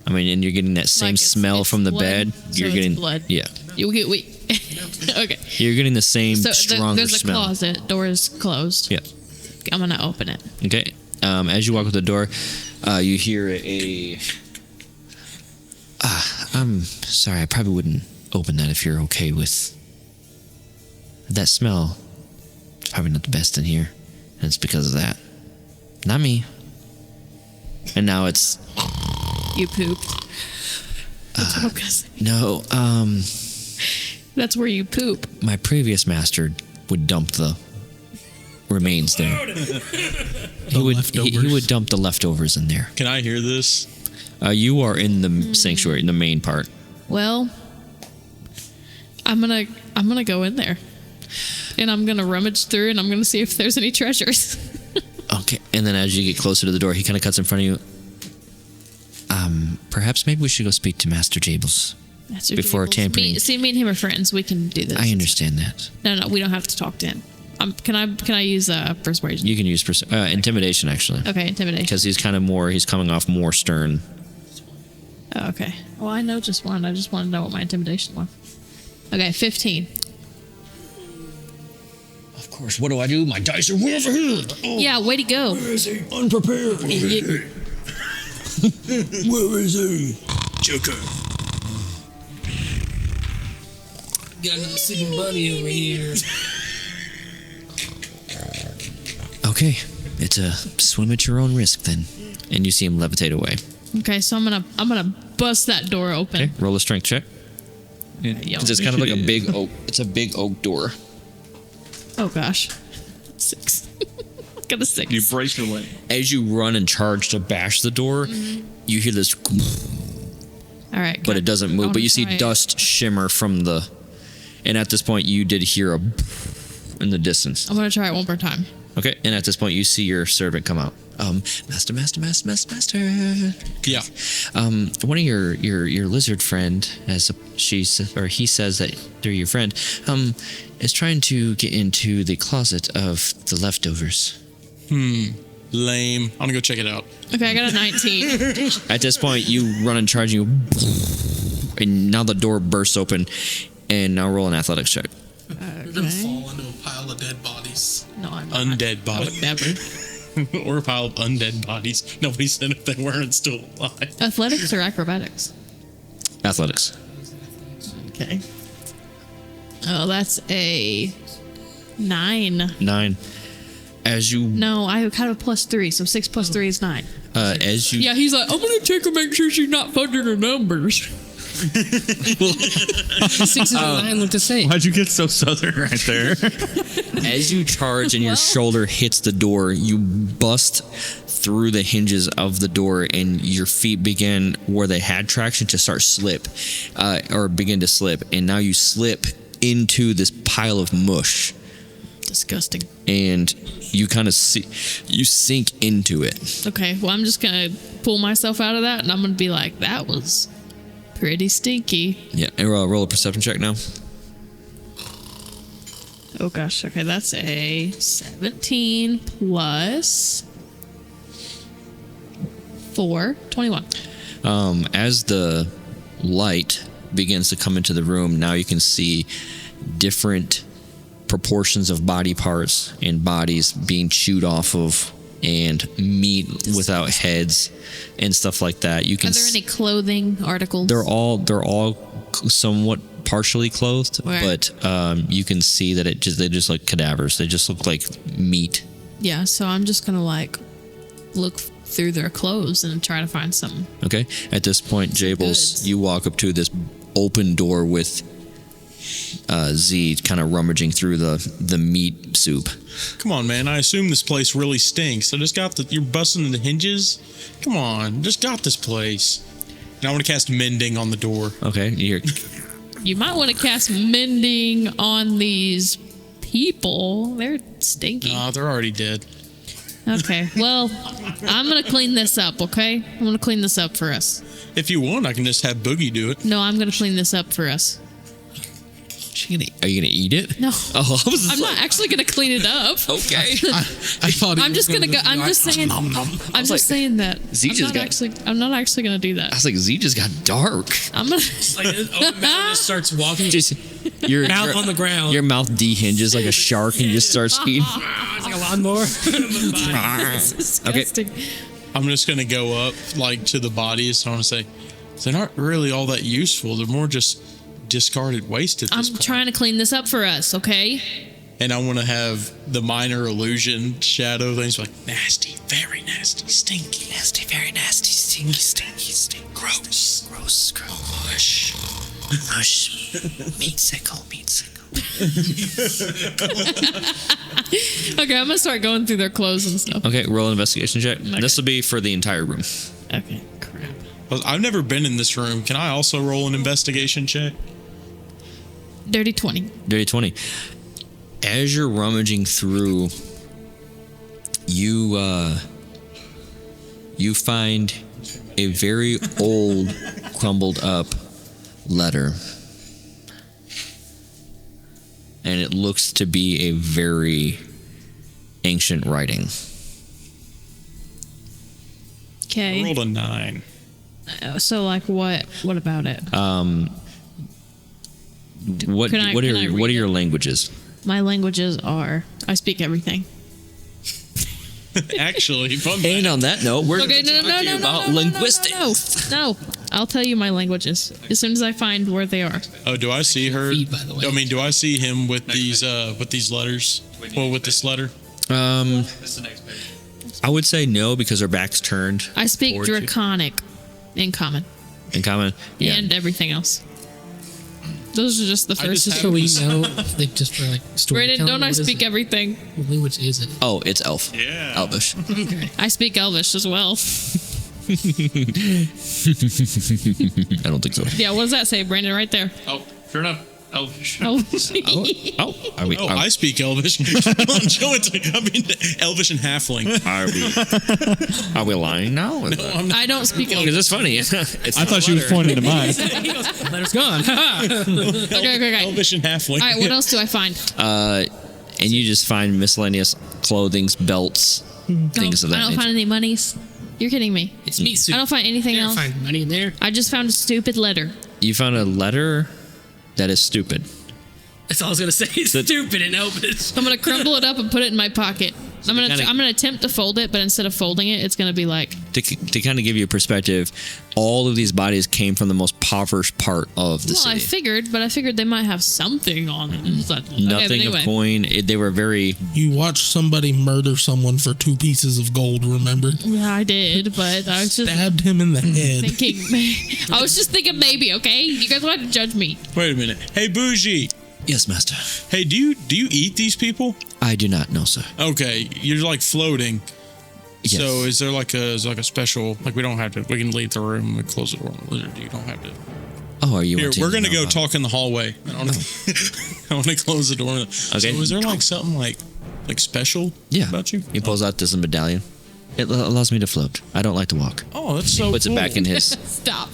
Speaker 1: I mean, and you're getting that same
Speaker 5: Like it's-
Speaker 1: smell
Speaker 5: it's
Speaker 1: from the
Speaker 5: blood,
Speaker 1: bed.
Speaker 5: so
Speaker 1: You're
Speaker 5: it's
Speaker 1: getting
Speaker 5: blood.
Speaker 1: Yeah,
Speaker 5: You get wait. Okay.
Speaker 1: you're getting the same
Speaker 5: So
Speaker 1: stronger
Speaker 5: there's a
Speaker 1: smell.
Speaker 5: closet. Door is closed.
Speaker 1: Yeah.
Speaker 5: I'm gonna open it.
Speaker 1: Okay. As you walk up the door, you hear a. I'm sorry. I probably wouldn't open that if you're okay with that smell. It's probably not the best in here, and it's because of that. Not me. And now it's
Speaker 5: You pooped. That's what I'm gonna say.
Speaker 1: no.
Speaker 5: That's where you poop.
Speaker 1: My previous master would dump the remains there. He would dump the leftovers in there.
Speaker 4: Can I hear this?
Speaker 1: You are in the sanctuary, in the main part.
Speaker 5: Well, I'm gonna go in there, and I'm gonna rummage through, and I'm gonna see if there's any treasures.
Speaker 1: Okay, and then as you get closer to the door, he kind of cuts in front of you. Perhaps maybe we should go speak to Master Jables before tampering.
Speaker 5: Me and him are friends. We can do this.
Speaker 1: I understand that.
Speaker 5: No, we don't have to talk to him. Can I use persuasion?
Speaker 1: You can use intimidation, actually.
Speaker 5: Okay, intimidation.
Speaker 1: Because he's coming off more stern.
Speaker 5: Oh, okay. Well, I know just one. I just want to know what my intimidation was. Okay, 15.
Speaker 1: Of course. What do I do? My dice are way over here. Oh,
Speaker 5: Yeah, way to go.
Speaker 1: where is he? Unprepared. Where is he? Joker.
Speaker 2: Got another sleeping bunny over here.
Speaker 1: Okay, it's a swim at your own risk then. And you see him levitate away.
Speaker 5: Okay, so I'm gonna bust that door open.
Speaker 1: Okay, roll a strength check.
Speaker 5: Yo.
Speaker 1: It's kind of like a big oak. It's a big oak door.
Speaker 5: Oh gosh, 6. Got a 6.
Speaker 6: You brace your leg.
Speaker 1: As you run and charge to bash the door, you hear this,
Speaker 5: All right,
Speaker 1: but it doesn't move.
Speaker 5: I'm
Speaker 1: But you see
Speaker 5: gonna try it.
Speaker 1: dust shimmer from the. And at this point, you did hear a in the distance.
Speaker 5: I'm gonna try it one more time.
Speaker 1: Okay, and at this point, you see your servant come out. Master.
Speaker 4: Yeah.
Speaker 1: One of your lizard friend, he says that they're your friend, is trying to get into the closet of the leftovers.
Speaker 4: Lame. I'm gonna go check it out.
Speaker 5: Okay, I got a 19.
Speaker 1: At this point, you run and charge, and now the door bursts open, and now roll an athletics check.
Speaker 3: You're gonna fall into a pile of dead bodies.
Speaker 5: No, I'm not.
Speaker 4: Undead bodies.
Speaker 5: Never.
Speaker 4: Or a pile of undead bodies. Nobody said if they weren't still alive.
Speaker 5: Athletics or acrobatics?
Speaker 1: Athletics.
Speaker 5: Okay. Oh, that's a 9.
Speaker 1: 9. As you
Speaker 5: No, I have a +3, so 6 + 3 is 9.
Speaker 1: as you
Speaker 5: Yeah, he's like, I'm gonna check and make sure she's not fudging her numbers.
Speaker 2: 6 and 9 look the same.
Speaker 6: Why'd you get so southern right there?
Speaker 1: as you charge and your shoulder hits the door, you bust through the hinges of the door, and your feet begin where they had traction to start begin to slip, and now you slip into this pile of mush,
Speaker 5: Disgusting.
Speaker 1: and you kind of sink into it.
Speaker 5: Okay, well, I'm just gonna pull myself out of that, and I'm gonna be like, that was pretty stinky.
Speaker 1: Yeah, and roll a perception check now.
Speaker 5: Oh gosh, okay, that's a 17 plus 4, 21.
Speaker 1: As the light begins to come into the room, now you can see different proportions of body parts and bodies being chewed off of, and meat without heads and stuff like that. You can.
Speaker 5: Are there any clothing articles?
Speaker 1: They're all somewhat partially clothed,
Speaker 5: Right.
Speaker 1: but you can see that they just look cadavers. They just look like meat.
Speaker 5: Yeah, so I'm just gonna like look through their clothes and try to find something.
Speaker 1: Okay. At this point, Jables,
Speaker 5: Goods.
Speaker 1: you walk up to this open door with Z kind of rummaging through the meat soup.
Speaker 4: Come on, man. I assume this place really stinks. You're busting the hinges? Come on. Just got this place. And I want to cast mending on the door.
Speaker 1: Okay.
Speaker 5: You might want to cast mending on these people. They're stinky.
Speaker 4: They're already dead.
Speaker 5: Okay, well, I'm gonna clean this up, okay? I'm gonna clean this up for us.
Speaker 4: If you want, I can just have Boogie do it.
Speaker 5: No, I'm gonna clean this up for us.
Speaker 1: Are you gonna eat it?
Speaker 5: No.
Speaker 1: Oh,
Speaker 5: I'm not actually gonna clean it up.
Speaker 1: Okay.
Speaker 3: I thought he
Speaker 5: I'm
Speaker 3: was
Speaker 5: just gonna go. I'm just saying. I'm just saying that. I'm not actually gonna do
Speaker 1: I
Speaker 5: that.
Speaker 1: was like, Z just got dark.
Speaker 5: I'm gonna.
Speaker 2: Like open mouth just starts walking.
Speaker 1: Just your
Speaker 2: Mouth on the ground.
Speaker 1: Your mouth dehinges like a shark and just starts eating.
Speaker 2: It's like a lawnmower.
Speaker 5: Disgusting.
Speaker 4: I'm just gonna go up like to the bodies. I want to say they're not really all that useful. They're more just discarded waste at this
Speaker 5: I'm
Speaker 4: point.
Speaker 5: trying to clean this up for us, okay?
Speaker 4: And I want to have the minor illusion shadow things like nasty, very nasty, stinky, nasty, very nasty, stinky, stinky, stinky, gross, gross, gross, mush, mush, meat sickle, meat sickle.
Speaker 5: Okay, I'm gonna start going through their clothes and stuff.
Speaker 1: Okay, roll an investigation check.
Speaker 5: Okay.
Speaker 1: This will be for the entire room.
Speaker 5: Okay, crap.
Speaker 4: I've never been in this room. Can I also roll an investigation check?
Speaker 5: Dirty 20.
Speaker 1: Dirty 20. As you're rummaging through, you find a very old, crumbled up letter. And it looks to be a very ancient writing.
Speaker 4: I
Speaker 5: Okay.
Speaker 4: rolled a 9.
Speaker 5: So, like, what about it?
Speaker 1: What
Speaker 5: Can I
Speaker 1: what
Speaker 5: read
Speaker 1: are
Speaker 5: it?
Speaker 1: your languages?
Speaker 5: My languages are... I speak everything.
Speaker 4: Actually, fun
Speaker 1: And on that note, we're
Speaker 5: Okay,
Speaker 1: going to talk to you about linguistics.
Speaker 5: No, I'll tell you my languages as soon as I find where they are.
Speaker 4: Oh, do I see her?
Speaker 2: Feed, by the way.
Speaker 4: I mean, do I see him with these letters? Well, with this letter.
Speaker 6: That's the next page.
Speaker 1: I would say no because her back's turned.
Speaker 5: I speak
Speaker 1: towards you.
Speaker 5: Draconic in common
Speaker 1: In common. Yeah.
Speaker 5: and everything else. Those are just the first
Speaker 4: just
Speaker 5: two.
Speaker 2: So we know, like, just for like storytelling.
Speaker 5: Brandon, don't I
Speaker 2: what is
Speaker 5: speak
Speaker 2: it?
Speaker 5: everything?
Speaker 2: What language is it?
Speaker 1: Oh, it's elf.
Speaker 4: Yeah.
Speaker 1: Elvish.
Speaker 5: I speak Elvish as well.
Speaker 1: I don't think so.
Speaker 5: Yeah, what does that say, Brandon? Right there.
Speaker 6: Oh, sure enough. Oh,
Speaker 1: Oh, are we?
Speaker 4: Oh, I speak Elvish. Elvish and Halfling.
Speaker 1: Are we lying now?
Speaker 5: I don't speak
Speaker 1: Because
Speaker 5: Elvish.
Speaker 1: it's funny.
Speaker 6: I thought she was pointing to mine.
Speaker 2: Letter's gone.
Speaker 5: Okay.
Speaker 4: Elvish and Halfling.
Speaker 5: All right, what else do I find?
Speaker 1: And you just find miscellaneous clothings, belts, things of that
Speaker 5: I don't
Speaker 1: nature.
Speaker 5: find any monies. You're kidding me.
Speaker 2: It's meat soup.
Speaker 5: I don't find anything
Speaker 2: Can't
Speaker 5: else.
Speaker 2: find money in there.
Speaker 5: I just found a stupid letter.
Speaker 1: You found a letter that is stupid.
Speaker 2: That's all I was gonna say. It's stupid and Elvish.
Speaker 5: I'm gonna crumble it up and put it in my pocket. I'm
Speaker 1: kinda-
Speaker 5: gonna attempt to fold it, but instead of folding it, it's gonna be like
Speaker 1: To kind of give you a perspective, all of these bodies came from the most impoverished part of the
Speaker 5: well, I
Speaker 1: city.
Speaker 5: figured they might have something on them. Okay, but
Speaker 1: Nothing
Speaker 5: anyway.
Speaker 1: of coin. They were very.
Speaker 3: You watched somebody murder someone for 2 pieces of gold, remember?
Speaker 5: Yeah, I did, but I was just
Speaker 3: Stabbed him in the head.
Speaker 5: thinking. I was just thinking maybe. Okay, you guys want to judge me?
Speaker 4: Wait a minute. Hey, Bougie.
Speaker 1: Yes, master.
Speaker 4: Hey, do you eat these people?
Speaker 1: I do not know, sir.
Speaker 4: Okay, you're like floating.
Speaker 1: Yes.
Speaker 4: So is there like a special we don't have to we can leave the room and close the door. You don't have to.
Speaker 1: Oh, are you?
Speaker 4: Here,
Speaker 1: wanting
Speaker 4: we're
Speaker 1: to
Speaker 4: gonna
Speaker 1: know
Speaker 4: go
Speaker 1: about-
Speaker 4: talk in the hallway. I want to close the door. Okay. So is there like something like special
Speaker 1: Yeah.
Speaker 4: about you?
Speaker 1: He pulls out this medallion. It allows me to float. I don't like to walk.
Speaker 4: Oh, that's so
Speaker 1: Puts
Speaker 4: cool.
Speaker 1: it back in his.
Speaker 5: Stop.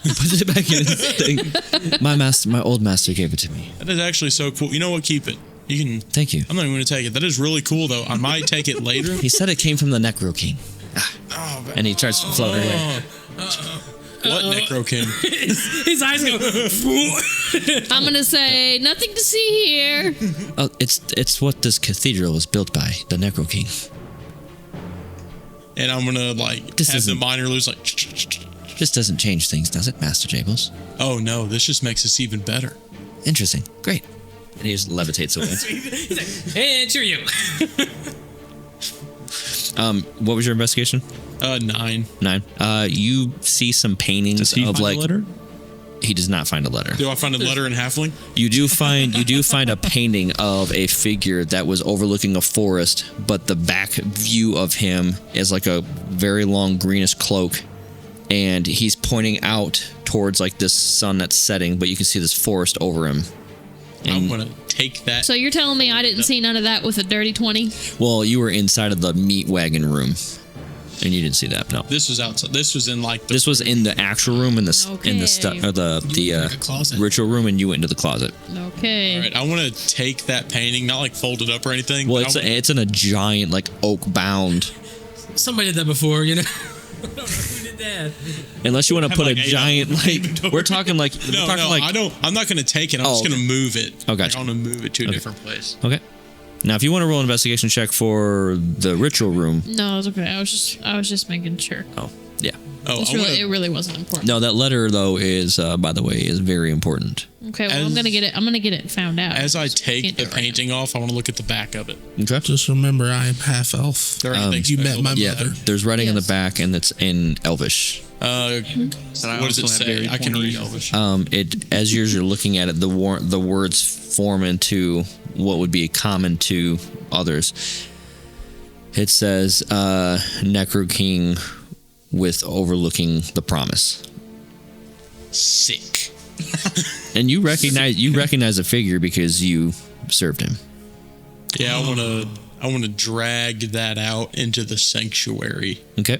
Speaker 1: Puts it back in his thing. My old master gave it to me.
Speaker 4: That is actually so cool. You know what? Keep it. You can.
Speaker 1: Thank you.
Speaker 4: I'm not even going to take it. That is really cool, though. I might take it later.
Speaker 1: He said it came from the Necro King,
Speaker 4: Oh,
Speaker 1: and he tries to float away.
Speaker 4: what Necro King?
Speaker 2: His eyes go.
Speaker 5: I'm gonna say nothing to see here.
Speaker 1: Oh, it's what this cathedral was built by, the Necro King.
Speaker 4: And I'm gonna
Speaker 1: This
Speaker 4: have the
Speaker 1: isn't-
Speaker 4: minor lose
Speaker 1: This doesn't change things, does it, Master Jables?
Speaker 4: Oh no, this just makes us even better.
Speaker 1: Interesting. Great. And he just levitates away.
Speaker 2: Hey, cheerio.
Speaker 1: What was your investigation?
Speaker 4: 9.
Speaker 1: 9. You see some paintings
Speaker 6: Does he
Speaker 1: of
Speaker 6: find
Speaker 1: like.
Speaker 6: a letter?
Speaker 1: He does not find a letter.
Speaker 4: Do I find a letter in Halfling?
Speaker 1: You do find a painting of a figure that was overlooking a forest, but the back view of him is like a very long greenish cloak, and he's pointing out towards like this sun that's setting, but you can see this forest over him.
Speaker 4: I'm gonna take that.
Speaker 5: So you're telling me I didn't see none of that with a dirty 20?
Speaker 1: Well, you were inside of the meat wagon room, and you didn't see that. No,
Speaker 4: This was outside. This was in like the.
Speaker 1: this was in the actual room in the
Speaker 5: Okay.
Speaker 2: Like a closet.
Speaker 1: ritual room, and you went into the closet.
Speaker 5: Okay.
Speaker 4: All right, I want to take that painting, not like fold it up or anything.
Speaker 1: Well,
Speaker 4: but
Speaker 1: it's in a giant like oak bound.
Speaker 2: Somebody did that before, you know. I don't know who did that.
Speaker 1: Unless you want to
Speaker 4: Have,
Speaker 1: put
Speaker 4: like,
Speaker 1: a
Speaker 4: 8
Speaker 1: giant
Speaker 4: of them.
Speaker 1: like we're talking like
Speaker 4: no, I don't. I'm not gonna take it. I'm just
Speaker 1: Oh,
Speaker 4: gonna move it.
Speaker 1: Oh, gotcha.
Speaker 4: I'm gonna move it to a different place.
Speaker 1: Okay. Now, if you want to roll an investigation check for the ritual room.
Speaker 5: No, it's okay. I was just making sure.
Speaker 1: Oh, yeah.
Speaker 4: Oh,
Speaker 5: It really wasn't important.
Speaker 1: No, that letter though is, by the way, is very important.
Speaker 5: Okay, well, I'm gonna get it found out.
Speaker 4: As I
Speaker 5: Just
Speaker 4: take
Speaker 5: can't
Speaker 4: the
Speaker 5: do it right
Speaker 4: painting off, I want to look at the back of it.
Speaker 1: Okay.
Speaker 3: Just remember, I am half elf.
Speaker 4: There ain't anything
Speaker 3: You met
Speaker 4: special.
Speaker 3: my
Speaker 1: Yeah,
Speaker 3: mother.
Speaker 1: there's writing in the
Speaker 5: Yes.
Speaker 1: back, and it's in Elvish.
Speaker 4: What does it say? I can read Elvish.
Speaker 1: As you're looking at it, the words form into what would be common to others. It says, "Necro King with overlooking the promise."
Speaker 4: Sick.
Speaker 1: And you recognize the figure because you served him.
Speaker 4: Yeah, I want to drag that out into the sanctuary.
Speaker 1: Okay.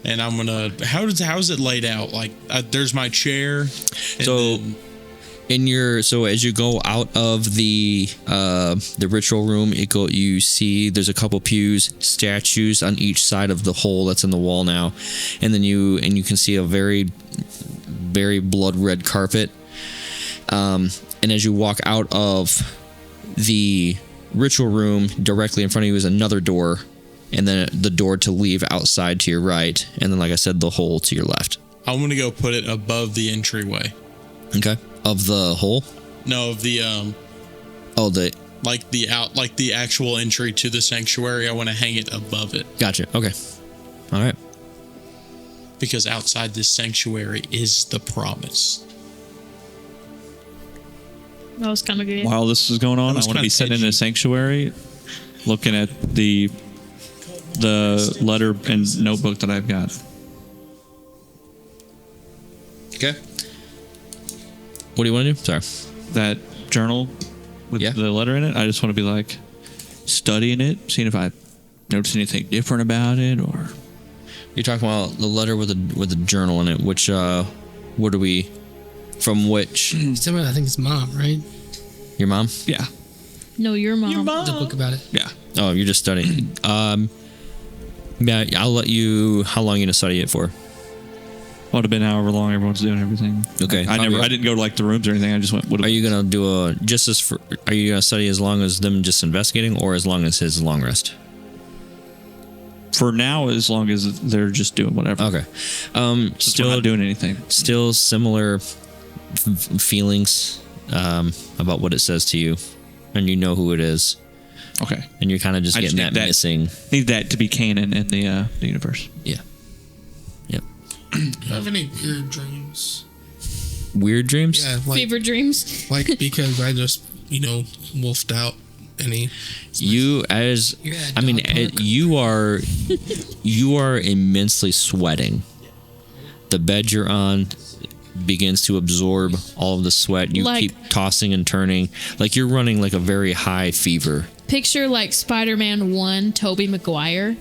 Speaker 4: And I'm gonna. How's it laid out? Like, there's my chair. And
Speaker 1: So,
Speaker 4: then-
Speaker 1: so as you go out of the ritual room, you see there's a couple pews, statues on each side of the hole that's in the wall now, and then you can see a very, very blood red carpet. And as you walk out of the ritual room, directly in front of you is another door, and then the door to leave outside to your right, and then, like I said, the hole to your left.
Speaker 4: I'm gonna go put it above the entryway.
Speaker 1: Okay. Of the hole?
Speaker 4: No, of the
Speaker 1: Oh, the
Speaker 4: like the actual entry to the sanctuary. I want to hang it above it
Speaker 1: gotcha. Okay. All right.
Speaker 4: because outside this sanctuary is the promise.
Speaker 5: That was kind of good.
Speaker 6: While this is going on, I
Speaker 4: was
Speaker 6: want to
Speaker 4: kinda
Speaker 6: be sitting in
Speaker 4: edgy.
Speaker 6: a sanctuary, looking at the letter and notebook that I've got.
Speaker 1: Okay. What do you want to do? Sorry.
Speaker 6: That journal with
Speaker 1: Yeah.
Speaker 6: the letter in it. I just want to be like studying it, seeing if I notice anything different about it, or
Speaker 1: You're talking about the letter with the journal in it. Which what are we? From which?
Speaker 2: Someone, I think it's mom, right?
Speaker 1: Your mom?
Speaker 6: yeah,
Speaker 5: No, your mom.
Speaker 2: The book about it.
Speaker 6: yeah.
Speaker 1: Oh, you're just studying. Yeah, I'll let you. How long are you gonna study it for?
Speaker 6: Would have been however long everyone's doing everything.
Speaker 1: Okay.
Speaker 6: I didn't go to like the rooms or anything. I just went.
Speaker 1: Are you gonna do a just as for? Are you gonna study as long as them just investigating, or as long as his long rest?
Speaker 6: For now, as long as they're just doing whatever.
Speaker 1: Okay.
Speaker 6: Just we're not doing anything.
Speaker 1: Still similar feelings about what it says to you, and you know who it is,
Speaker 6: Okay.
Speaker 1: and you're kind of just
Speaker 6: I just
Speaker 1: getting
Speaker 6: need
Speaker 1: that missing.
Speaker 6: Need that to be canon in the universe.
Speaker 1: Yeah. Yep.
Speaker 3: Do you have any weird dreams?
Speaker 1: Weird dreams.
Speaker 3: Yeah,
Speaker 5: Fever dreams.
Speaker 3: like because I just wolfed out any.
Speaker 1: You as
Speaker 2: You're at
Speaker 1: I mean
Speaker 2: dog park.
Speaker 1: you are immensely sweating. The bed you're on begins to absorb all of the sweat. You
Speaker 5: Like-
Speaker 1: keep tossing and turning, like you're running like a very high fever.
Speaker 5: Picture like Spider-Man 1, Tobey Maguire.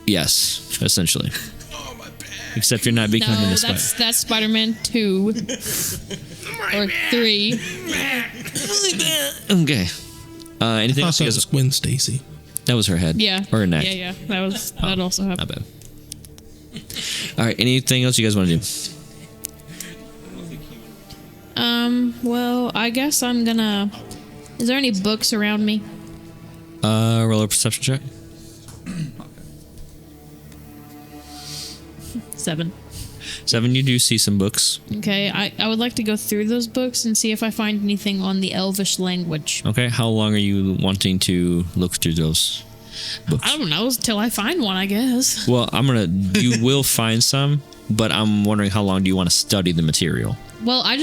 Speaker 1: Yes, essentially.
Speaker 3: Oh my back!
Speaker 1: Except you're not becoming
Speaker 5: No,
Speaker 1: a spider.
Speaker 5: that's Spider-Man 2 or 3.
Speaker 1: Okay. Anything else?
Speaker 3: Also,
Speaker 1: You
Speaker 3: it
Speaker 1: guys,
Speaker 3: was Gwen Stacy.
Speaker 1: that was her head.
Speaker 5: Yeah.
Speaker 1: Or her neck.
Speaker 5: Yeah. That also happened.
Speaker 1: Not bad. All right. Anything else you guys want to do?
Speaker 5: Well, I guess I'm gonna. Is there any books around me?
Speaker 1: Roll a perception check.
Speaker 5: 7.
Speaker 1: 7. You do see some books.
Speaker 5: Okay, I would like to go through those books and see if I find anything on the Elvish language.
Speaker 1: Okay. How long are you wanting to look through those books?
Speaker 5: I don't know until I find one, I guess.
Speaker 1: Well, you will find some, but I'm wondering how long do you want to study the material?
Speaker 5: Well, I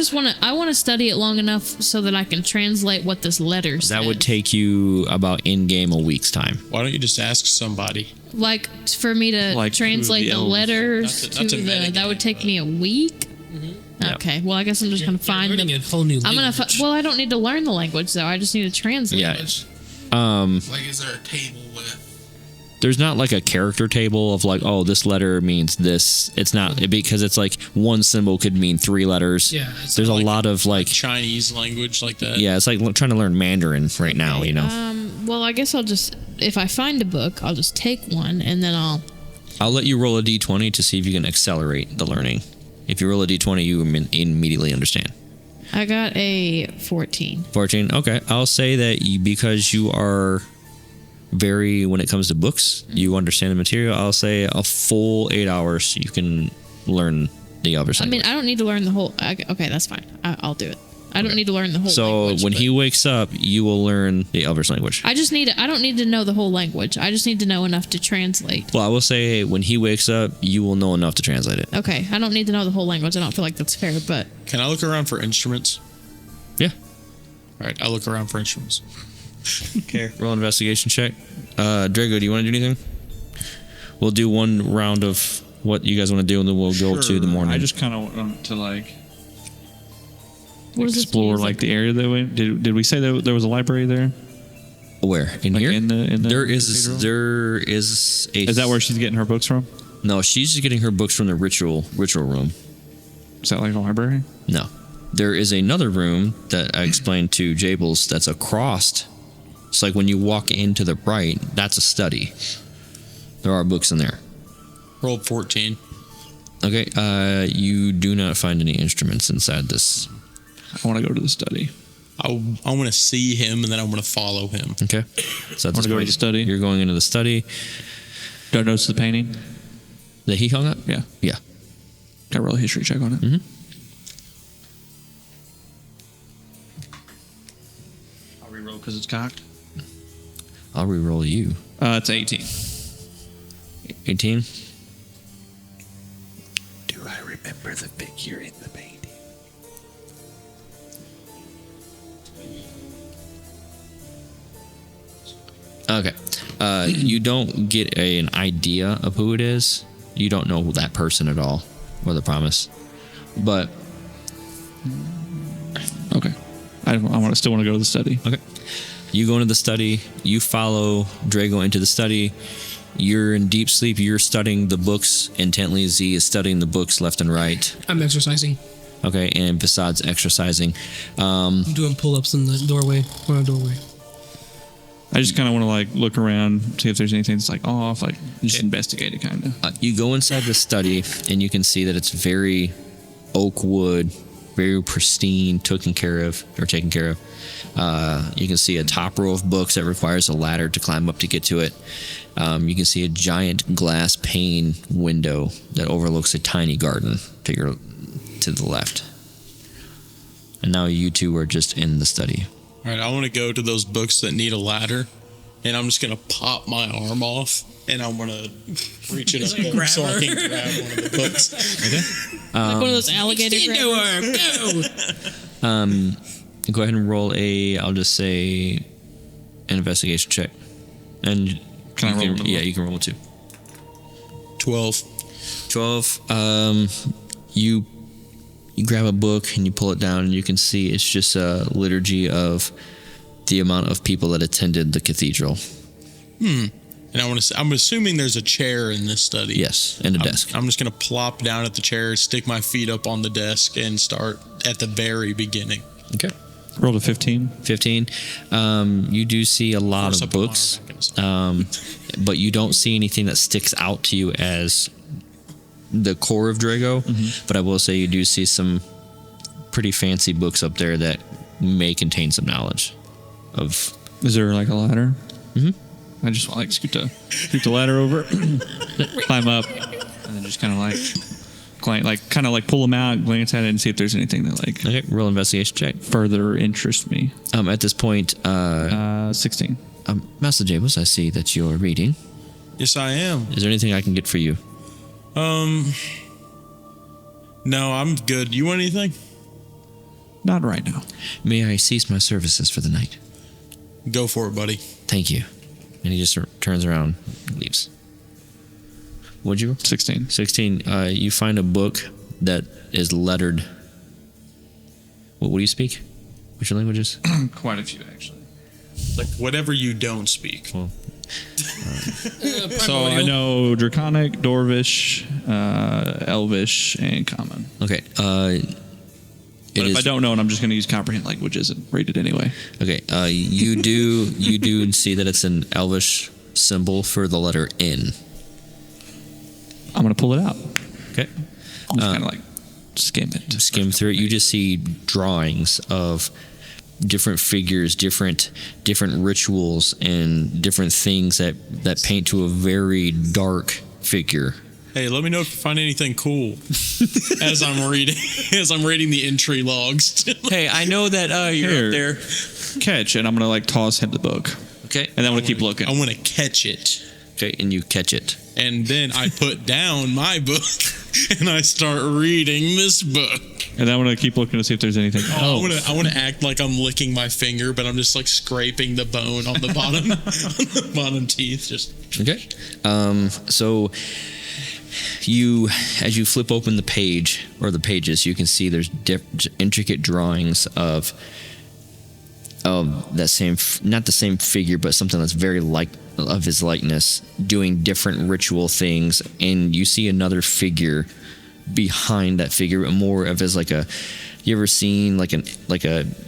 Speaker 5: want to study it long enough so that I can translate what this letter says.
Speaker 1: That would take you about in-game a week's time.
Speaker 4: Why don't you just ask somebody?
Speaker 5: like for me to
Speaker 6: Like
Speaker 5: translate
Speaker 6: the
Speaker 5: the
Speaker 6: elves.
Speaker 5: letters
Speaker 4: That's a
Speaker 5: to
Speaker 4: metagame.
Speaker 5: that would take me a week. Okay, well I guess I'm just gonna find
Speaker 2: learning
Speaker 5: them.
Speaker 2: a whole new
Speaker 5: I'm gonna.
Speaker 2: language.
Speaker 5: Well, I don't need to learn the language though. I just need to translate.
Speaker 1: Yeah.
Speaker 5: it.
Speaker 3: Like, is there a table with?
Speaker 1: There's not like a character table of like, oh, this letter means this. It's not because it's like one symbol could mean 3 letters.
Speaker 2: Yeah, it's
Speaker 1: There's a
Speaker 4: like-
Speaker 1: lot of like,
Speaker 4: Chinese language like that.
Speaker 1: yeah, it's like trying to learn Mandarin right now, you know.
Speaker 5: Well, I guess I'll just if I find a book, I'll just take one and then I'll.
Speaker 1: I'll let you roll a d20 to see if you can accelerate the learning. If you roll a d20, you immediately understand.
Speaker 5: I got a 14.
Speaker 1: 14. Okay. I'll say that because you are very, when it comes to books, you understand the material. I'll say a full 8 hours you can learn the Elvish
Speaker 5: I
Speaker 1: language.
Speaker 5: mean, I don't need to learn the whole. Okay, that's fine. I'll do it. I don't need to learn the whole.
Speaker 1: So
Speaker 5: language,
Speaker 1: when
Speaker 5: but
Speaker 1: he wakes up, you will learn the Elvish language.
Speaker 5: I don't need to know the whole language. I just need to know enough to translate.
Speaker 1: Well, I will say when he wakes up, you will know enough to translate it.
Speaker 5: Okay, I don't need to know the whole language. I don't feel like that's fair, but
Speaker 4: Can I look around for instruments?
Speaker 1: Yeah.
Speaker 4: All right, I look around for instruments.
Speaker 1: Okay. Roll an investigation check. Drago, do you want to do anything? We'll do one round of what you guys want to do, and then we'll go to the morning.
Speaker 6: I just kind of want to like
Speaker 5: what is this
Speaker 6: explore
Speaker 5: music?
Speaker 6: like the area that we did we say that there was a library there?
Speaker 1: Where in
Speaker 6: Like
Speaker 1: here?
Speaker 6: in the
Speaker 1: There
Speaker 6: cathedral?
Speaker 1: is a.
Speaker 6: Is that where she's getting her books from?
Speaker 1: No, she's just getting her books from the ritual room.
Speaker 6: Is that like a library?
Speaker 1: No, there is another room that I explained to Jables that's across. It's like when you walk into the right, that's a study. There are books in there.
Speaker 4: Rolled 14.
Speaker 1: Okay, you do not find any instruments inside this.
Speaker 6: I want to go to the study.
Speaker 4: I want to see him, and then I want to follow him.
Speaker 1: Okay, so at this
Speaker 6: Wanna go to
Speaker 1: point,
Speaker 6: the study?
Speaker 1: You're going into the study
Speaker 6: Do I notice the painting?
Speaker 1: that he hung up.
Speaker 6: Yeah.
Speaker 1: Yeah.
Speaker 6: Can I roll a history check on it?
Speaker 1: Mhm.
Speaker 6: I'll re-roll because it's cocked.
Speaker 1: I'll re-roll you.
Speaker 6: It's 18.
Speaker 1: 18.
Speaker 7: Do I remember the figure in the painting?
Speaker 1: Okay. You don't get an idea of who it is. You don't know that person at all, or the promise. But
Speaker 6: Okay. I still want to go to the study.
Speaker 1: okay, you go into the study. You follow Drago into the study. You're in deep sleep. You're studying the books intently. Z is studying the books left and right.
Speaker 2: I'm exercising.
Speaker 1: Okay, and besides exercising,
Speaker 2: I'm doing pull-ups in the doorway. Or a doorway.
Speaker 6: I just kind of want to like look around, see if there's anything that's like off, like just investigate it kind of.
Speaker 1: you go inside the study, and you can see that it's very oak wood, very pristine, taken care of. You can see a top row of books that requires a ladder to climb up to get to it. You can see a giant glass pane window that overlooks a tiny garden to the left. And now you two are just in the study.
Speaker 4: All right, I want to go to those books that need a ladder, and I'm just going to pop my arm off, and I'm going to reach it up there so I can grab one of the books.
Speaker 5: like one of those alligator grabbers.
Speaker 1: Go ahead and roll I'll just say, an investigation check. And
Speaker 6: Can I roll it?
Speaker 1: Yeah, you can roll it too.
Speaker 4: 12.
Speaker 1: 12. You grab a book and you pull it down, and you can see it's just a liturgy of the amount of people that attended the cathedral.
Speaker 4: And I'm assuming there's a chair in this study.
Speaker 1: Yes, and a desk.
Speaker 4: I'm just going to plop down at the chair, stick my feet up on the desk, and start at the very beginning.
Speaker 1: Okay.
Speaker 6: Rolled a 15.
Speaker 1: 15. You do see a lot
Speaker 4: Force
Speaker 1: of
Speaker 4: up the
Speaker 1: books,
Speaker 4: arm,
Speaker 1: but you don't see anything that sticks out to you as the core of Drago. But I will say you do see some pretty fancy books up there that may contain some knowledge of.
Speaker 6: Is there like a ladder? I just want to like scoot the ladder over, climb up, and then just kind of like pull them out, glance at it, and see if there's anything that like
Speaker 1: Okay, roll investigation check.
Speaker 6: further interests me.
Speaker 1: At this point,
Speaker 6: 16.
Speaker 1: Master Jables, I see that you're reading.
Speaker 4: Yes, I am.
Speaker 1: Is there anything I can get for you?
Speaker 4: No, I'm good. You want anything?
Speaker 6: Not right now.
Speaker 1: May I cease my services for the night?
Speaker 4: Go for it, buddy.
Speaker 1: Thank you. And he just turns around and leaves. What'd you roll?
Speaker 6: 16.
Speaker 1: 16. You find a book that is lettered. What do you speak? Which languages?
Speaker 6: Quite a few actually.
Speaker 4: Like whatever you don't speak.
Speaker 1: Well,
Speaker 6: So I know Draconic, Dwarvish, Elvish, and Common.
Speaker 1: okay.
Speaker 6: But if I don't know it, I'm just going to use Comprehend Languages and read it anyway.
Speaker 1: Okay. You do see that it's an Elvish symbol for the letter N.
Speaker 6: I'm going to pull it out.
Speaker 1: Okay.
Speaker 6: I'm just kind of like skim it.
Speaker 1: Skim through it. You just see drawings of different figures, different rituals, and different things that paint to a very dark figure.
Speaker 4: Hey, let me know if you find anything cool as I'm reading the entry logs.
Speaker 1: Hey, I know that you're
Speaker 6: Here.
Speaker 1: up there.
Speaker 6: Catch, and I'm gonna like toss him the book,
Speaker 1: Okay.
Speaker 6: and then I'm gonna keep looking.
Speaker 4: I want to catch it.
Speaker 1: Okay, and you catch it.
Speaker 4: And then I put down my book and I start reading this book.
Speaker 6: And then I'm gonna keep looking to see if there's anything.
Speaker 4: I want to act like I'm licking my finger, but I'm just like scraping the bone on the bottom, on the bottom teeth. Just
Speaker 1: Okay. So as you flip open the page or the pages, you can see there's intricate drawings of that same, not the same figure, but something that's very like of his likeness, doing different ritual things, and you see another figure behind that figure, more of as like a. You ever seen like a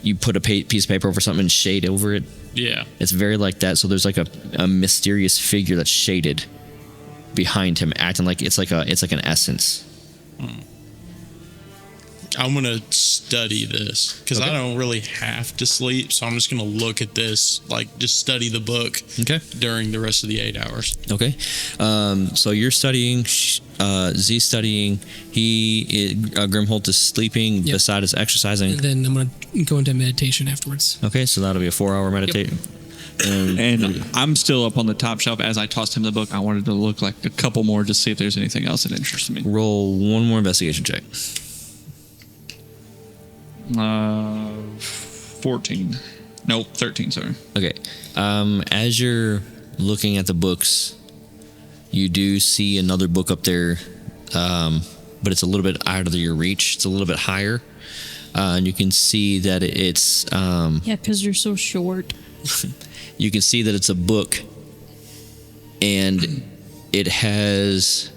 Speaker 1: you put a piece of paper over something and shade over it?
Speaker 4: yeah.
Speaker 1: It's very like that. So there's like a mysterious figure that's shaded behind him, acting like it's like an essence.
Speaker 4: I'm gonna study this because I don't really have to sleep, so I'm just gonna look at this, like just study the book.
Speaker 1: Okay.
Speaker 4: During the rest of the 8 hours.
Speaker 1: Okay. So you're studying. Z's studying. Grimholt is sleeping.
Speaker 2: Yep.
Speaker 1: Beside is exercising.
Speaker 2: And then I'm gonna go into meditation afterwards.
Speaker 1: Okay, so that'll be a 4-hour meditation.
Speaker 6: And I'm still up on the top shelf as I tossed him the book. I wanted to look like a couple more just see if there's anything else that interests me.
Speaker 1: Roll one more investigation check.
Speaker 6: 14. Nope, 13, sorry.
Speaker 1: Okay. As you're looking at the books, you do see another book up there, but it's a little bit out of your reach. It's a little bit higher, and you can see that it's.
Speaker 5: Yeah, because you're so short.
Speaker 1: You can see that it's a book, and it has.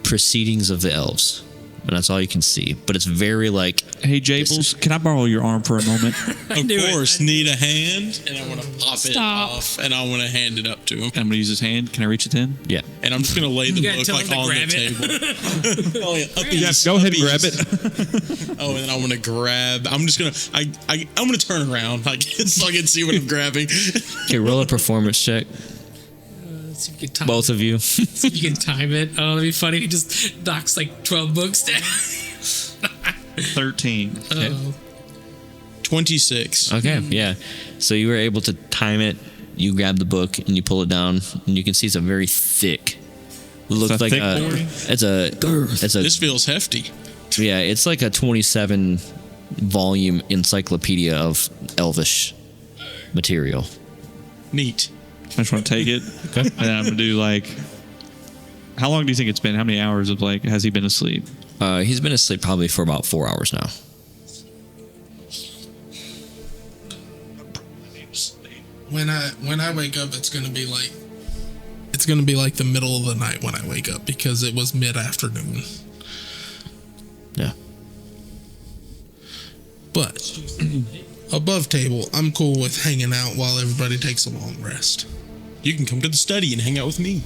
Speaker 1: Proceedings of the elves, and that's all you can see. But it's very like.
Speaker 6: Hey, Jables, can I borrow your arm for a moment?
Speaker 4: Of course, need a hand, and I want to pop it
Speaker 5: Stop.
Speaker 4: off, and I want to hand it up to him,
Speaker 6: I'm going to use his hand. Can I reach it in?
Speaker 1: Yeah.
Speaker 4: and I'm just gonna lay the
Speaker 2: gotta
Speaker 4: book
Speaker 2: tell
Speaker 4: like
Speaker 2: him to
Speaker 4: on the
Speaker 2: grab it.
Speaker 4: table. Oh, yeah, uppies,
Speaker 6: Go ahead and
Speaker 4: uppies.
Speaker 6: grab it.
Speaker 4: Oh, and then I want to grab. I'm just gonna. I'm gonna turn around, I guess, so I can see what I'm grabbing.
Speaker 1: Okay, roll a performance check,
Speaker 2: Let's see if you can time
Speaker 1: both of you.
Speaker 2: See if you can time it. Oh, that'd be funny. He just knocks like 12 books down.
Speaker 6: 13.
Speaker 2: Oh.
Speaker 4: 26.
Speaker 1: Okay, yeah. So you were able to time it. You grab the book and you pull it down, and you can see it's a very thick. Looks
Speaker 6: It's a
Speaker 1: like
Speaker 6: thick
Speaker 1: a.
Speaker 6: boy?
Speaker 1: It's a.
Speaker 4: This feels hefty.
Speaker 1: Yeah, it's like a 27 volume encyclopedia of Elvish material.
Speaker 4: Neat.
Speaker 6: I just want to take it.
Speaker 1: Okay.
Speaker 6: And then I'm going to do like. How long do you think it's been? How many hours of like has he been asleep?
Speaker 1: He's been asleep probably for about 4 hours now.
Speaker 3: When I wake up, it's gonna be like the middle of the night when I wake up because it was mid-afternoon.
Speaker 1: Yeah.
Speaker 3: But above table, I'm cool with hanging out while everybody takes a long rest.
Speaker 4: You can come to the study and hang out with me.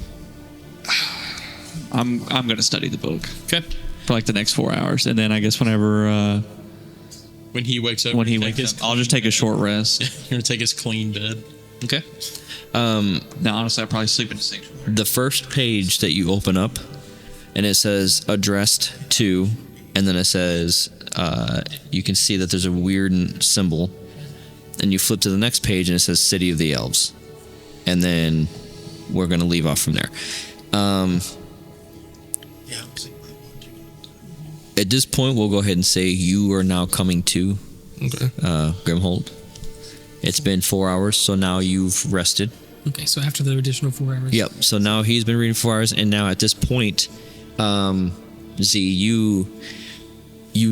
Speaker 6: I'm going to study the book
Speaker 1: Okay.
Speaker 6: for like the next 4 hours, and then I guess whenever
Speaker 4: When he wakes up,
Speaker 6: when he
Speaker 4: you
Speaker 6: wakes
Speaker 4: take
Speaker 6: up, I'll just take a short rest.
Speaker 4: You're gonna take his clean bed.
Speaker 1: Okay.
Speaker 6: Now, honestly, I'll probably sleep in the sanctuary.
Speaker 1: The first page that you open up, and it says addressed to, and then it says you can see that there's a weird symbol, and you flip to the next page and it says City of the Elves, and then we're gonna leave off from there.
Speaker 3: Yeah.
Speaker 1: At this point, we'll go ahead and say you are now coming to
Speaker 3: Okay.
Speaker 1: Grimholt. It's been 4 hours, so now you've rested.
Speaker 2: Okay, so after the additional 4 hours.
Speaker 1: Yep. So now he's been reading 4 hours, and now at this point, Z, you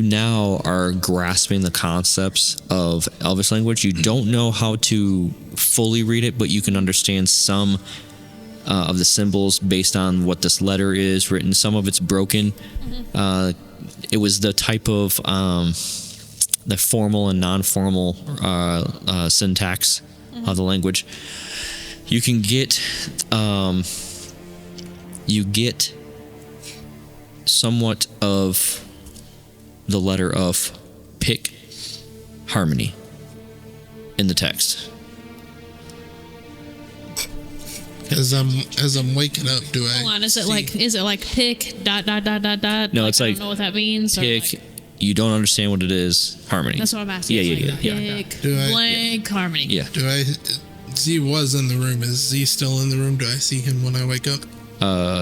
Speaker 1: now are grasping the concepts of Elvish language. You don't know how to fully read it, but you can understand some of the symbols based on what this letter is written. Some of it's broken. It was the type of the formal and non-formal syntax of the language. You can get you get somewhat of the letter of pick harmony in the text.
Speaker 3: As I'm waking up, do I?
Speaker 5: Hold on, is it like pick dot dot dot dot dot?
Speaker 1: No, it's
Speaker 5: I
Speaker 1: like
Speaker 5: don't know what that means. or
Speaker 1: pick.
Speaker 5: like-
Speaker 1: you don't understand what it is. Harmony.
Speaker 5: that's what I'm asking.
Speaker 1: Yeah,
Speaker 5: It's
Speaker 1: yeah,
Speaker 5: like Pick
Speaker 3: Do I-
Speaker 5: blank harmony.
Speaker 1: Yeah.
Speaker 3: Do I? Z was in the room. Is Z still in the room? Do I see him when I wake up?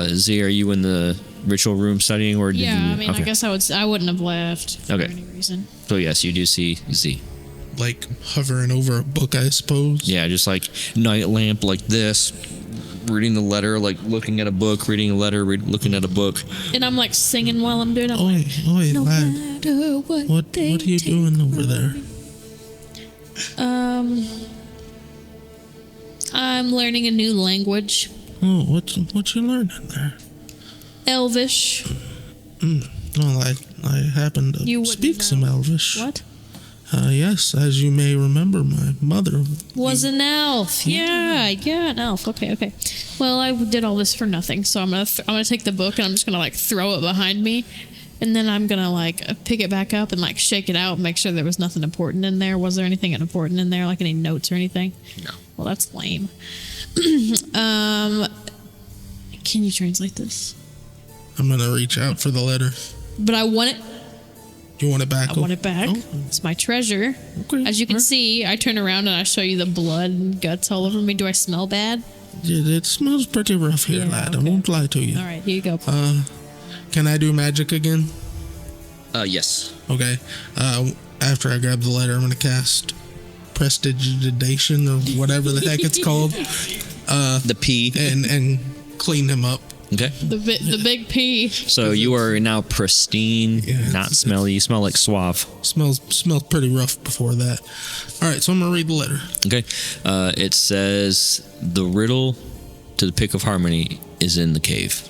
Speaker 1: Z, are you in the ritual room studying, or did
Speaker 5: Yeah,
Speaker 1: you?
Speaker 5: I mean, I guess I wouldn't have left for
Speaker 1: Okay.
Speaker 5: any reason.
Speaker 1: So yes, you do see Z.
Speaker 3: Like hovering over a book, I suppose.
Speaker 1: Yeah, just like night lamp, like this, reading the letter, like looking at a book, reading a letter, looking at a book.
Speaker 5: And I'm like singing while I'm doing it. I'm
Speaker 3: Oi, oi,
Speaker 5: no
Speaker 3: lad.
Speaker 5: matter what
Speaker 3: What are you doing over there?
Speaker 5: I'm learning a new language,
Speaker 3: Oh, what you learning there?
Speaker 5: Elvish.
Speaker 3: Well, I happen to
Speaker 5: You wouldn't
Speaker 3: speak
Speaker 5: know.
Speaker 3: some Elvish.
Speaker 5: What?
Speaker 3: Yes, as you may remember, my mother.
Speaker 5: Was an elf. Yeah, an elf. Okay. Well, I did all this for nothing, so I'm gonna take the book and I'm just gonna like throw it behind me, and then I'm gonna like pick it back up and like shake it out and make sure there was nothing important in there. Was there anything important in there, like any notes or anything?
Speaker 1: No.
Speaker 5: Well, that's lame. Can you translate this?
Speaker 3: I'm gonna reach out for the letter.
Speaker 5: But I want it.
Speaker 3: You want it back?
Speaker 5: I want it back.
Speaker 3: Oh,
Speaker 5: It's my treasure.
Speaker 3: okay.
Speaker 5: As you can
Speaker 3: Alright.
Speaker 5: see, I turn around and I show you the blood and guts all over me. Do I smell bad?
Speaker 3: It smells pretty rough here,
Speaker 5: Yeah,
Speaker 3: lad.
Speaker 5: okay.
Speaker 3: I won't lie to you.
Speaker 5: All right, here you go.
Speaker 3: Can I do magic again?
Speaker 1: Yes.
Speaker 3: Okay. After I grab the letter, I'm gonna cast prestidigitation or whatever the heck it's called,
Speaker 1: The P.
Speaker 3: and clean him up.
Speaker 1: Okay.
Speaker 5: The big P.
Speaker 1: So you are now pristine,
Speaker 3: Yeah,
Speaker 1: not smelly. You smell like suave.
Speaker 3: Smells pretty rough before that. All right, so I'm gonna read the letter.
Speaker 1: Okay. It says the riddle to the pick of harmony is in the cave.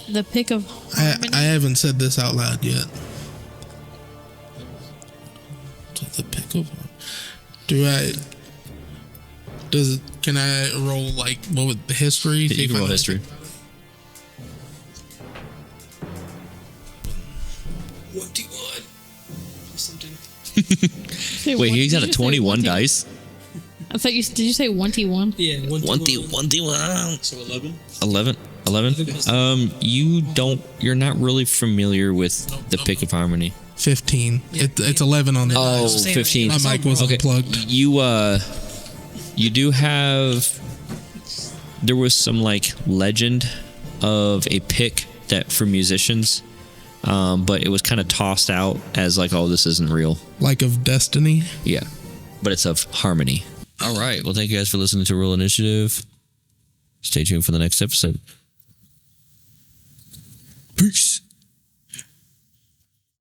Speaker 5: The pick of harmony.
Speaker 3: I haven't said this out loud yet. To the pick of. Can I roll like what would history?
Speaker 1: You
Speaker 3: See if
Speaker 1: can
Speaker 3: I
Speaker 1: roll
Speaker 3: know-
Speaker 1: history.
Speaker 5: Say
Speaker 1: Wait,
Speaker 5: one-
Speaker 1: he's got
Speaker 5: did
Speaker 1: a
Speaker 5: you say
Speaker 1: 21
Speaker 5: 1T1?
Speaker 1: dice.
Speaker 5: I thought you did. You say 1T1?
Speaker 2: Yeah,
Speaker 1: 1D1.
Speaker 6: So 11?
Speaker 1: 11. You're not really familiar with the pick of harmony.
Speaker 3: 15. It's 11 on the
Speaker 1: Oh,
Speaker 3: dice.
Speaker 1: 15.
Speaker 3: My mic was unplugged.
Speaker 1: You do have. There was some like legend of a pick that for musicians, but it was kind of tossed out as like, oh, this isn't real.
Speaker 3: Like of destiny.
Speaker 1: Yeah, but it's of harmony. All right. Well, thank you guys for listening to Roll Initiative. Stay tuned for the next episode. Peace.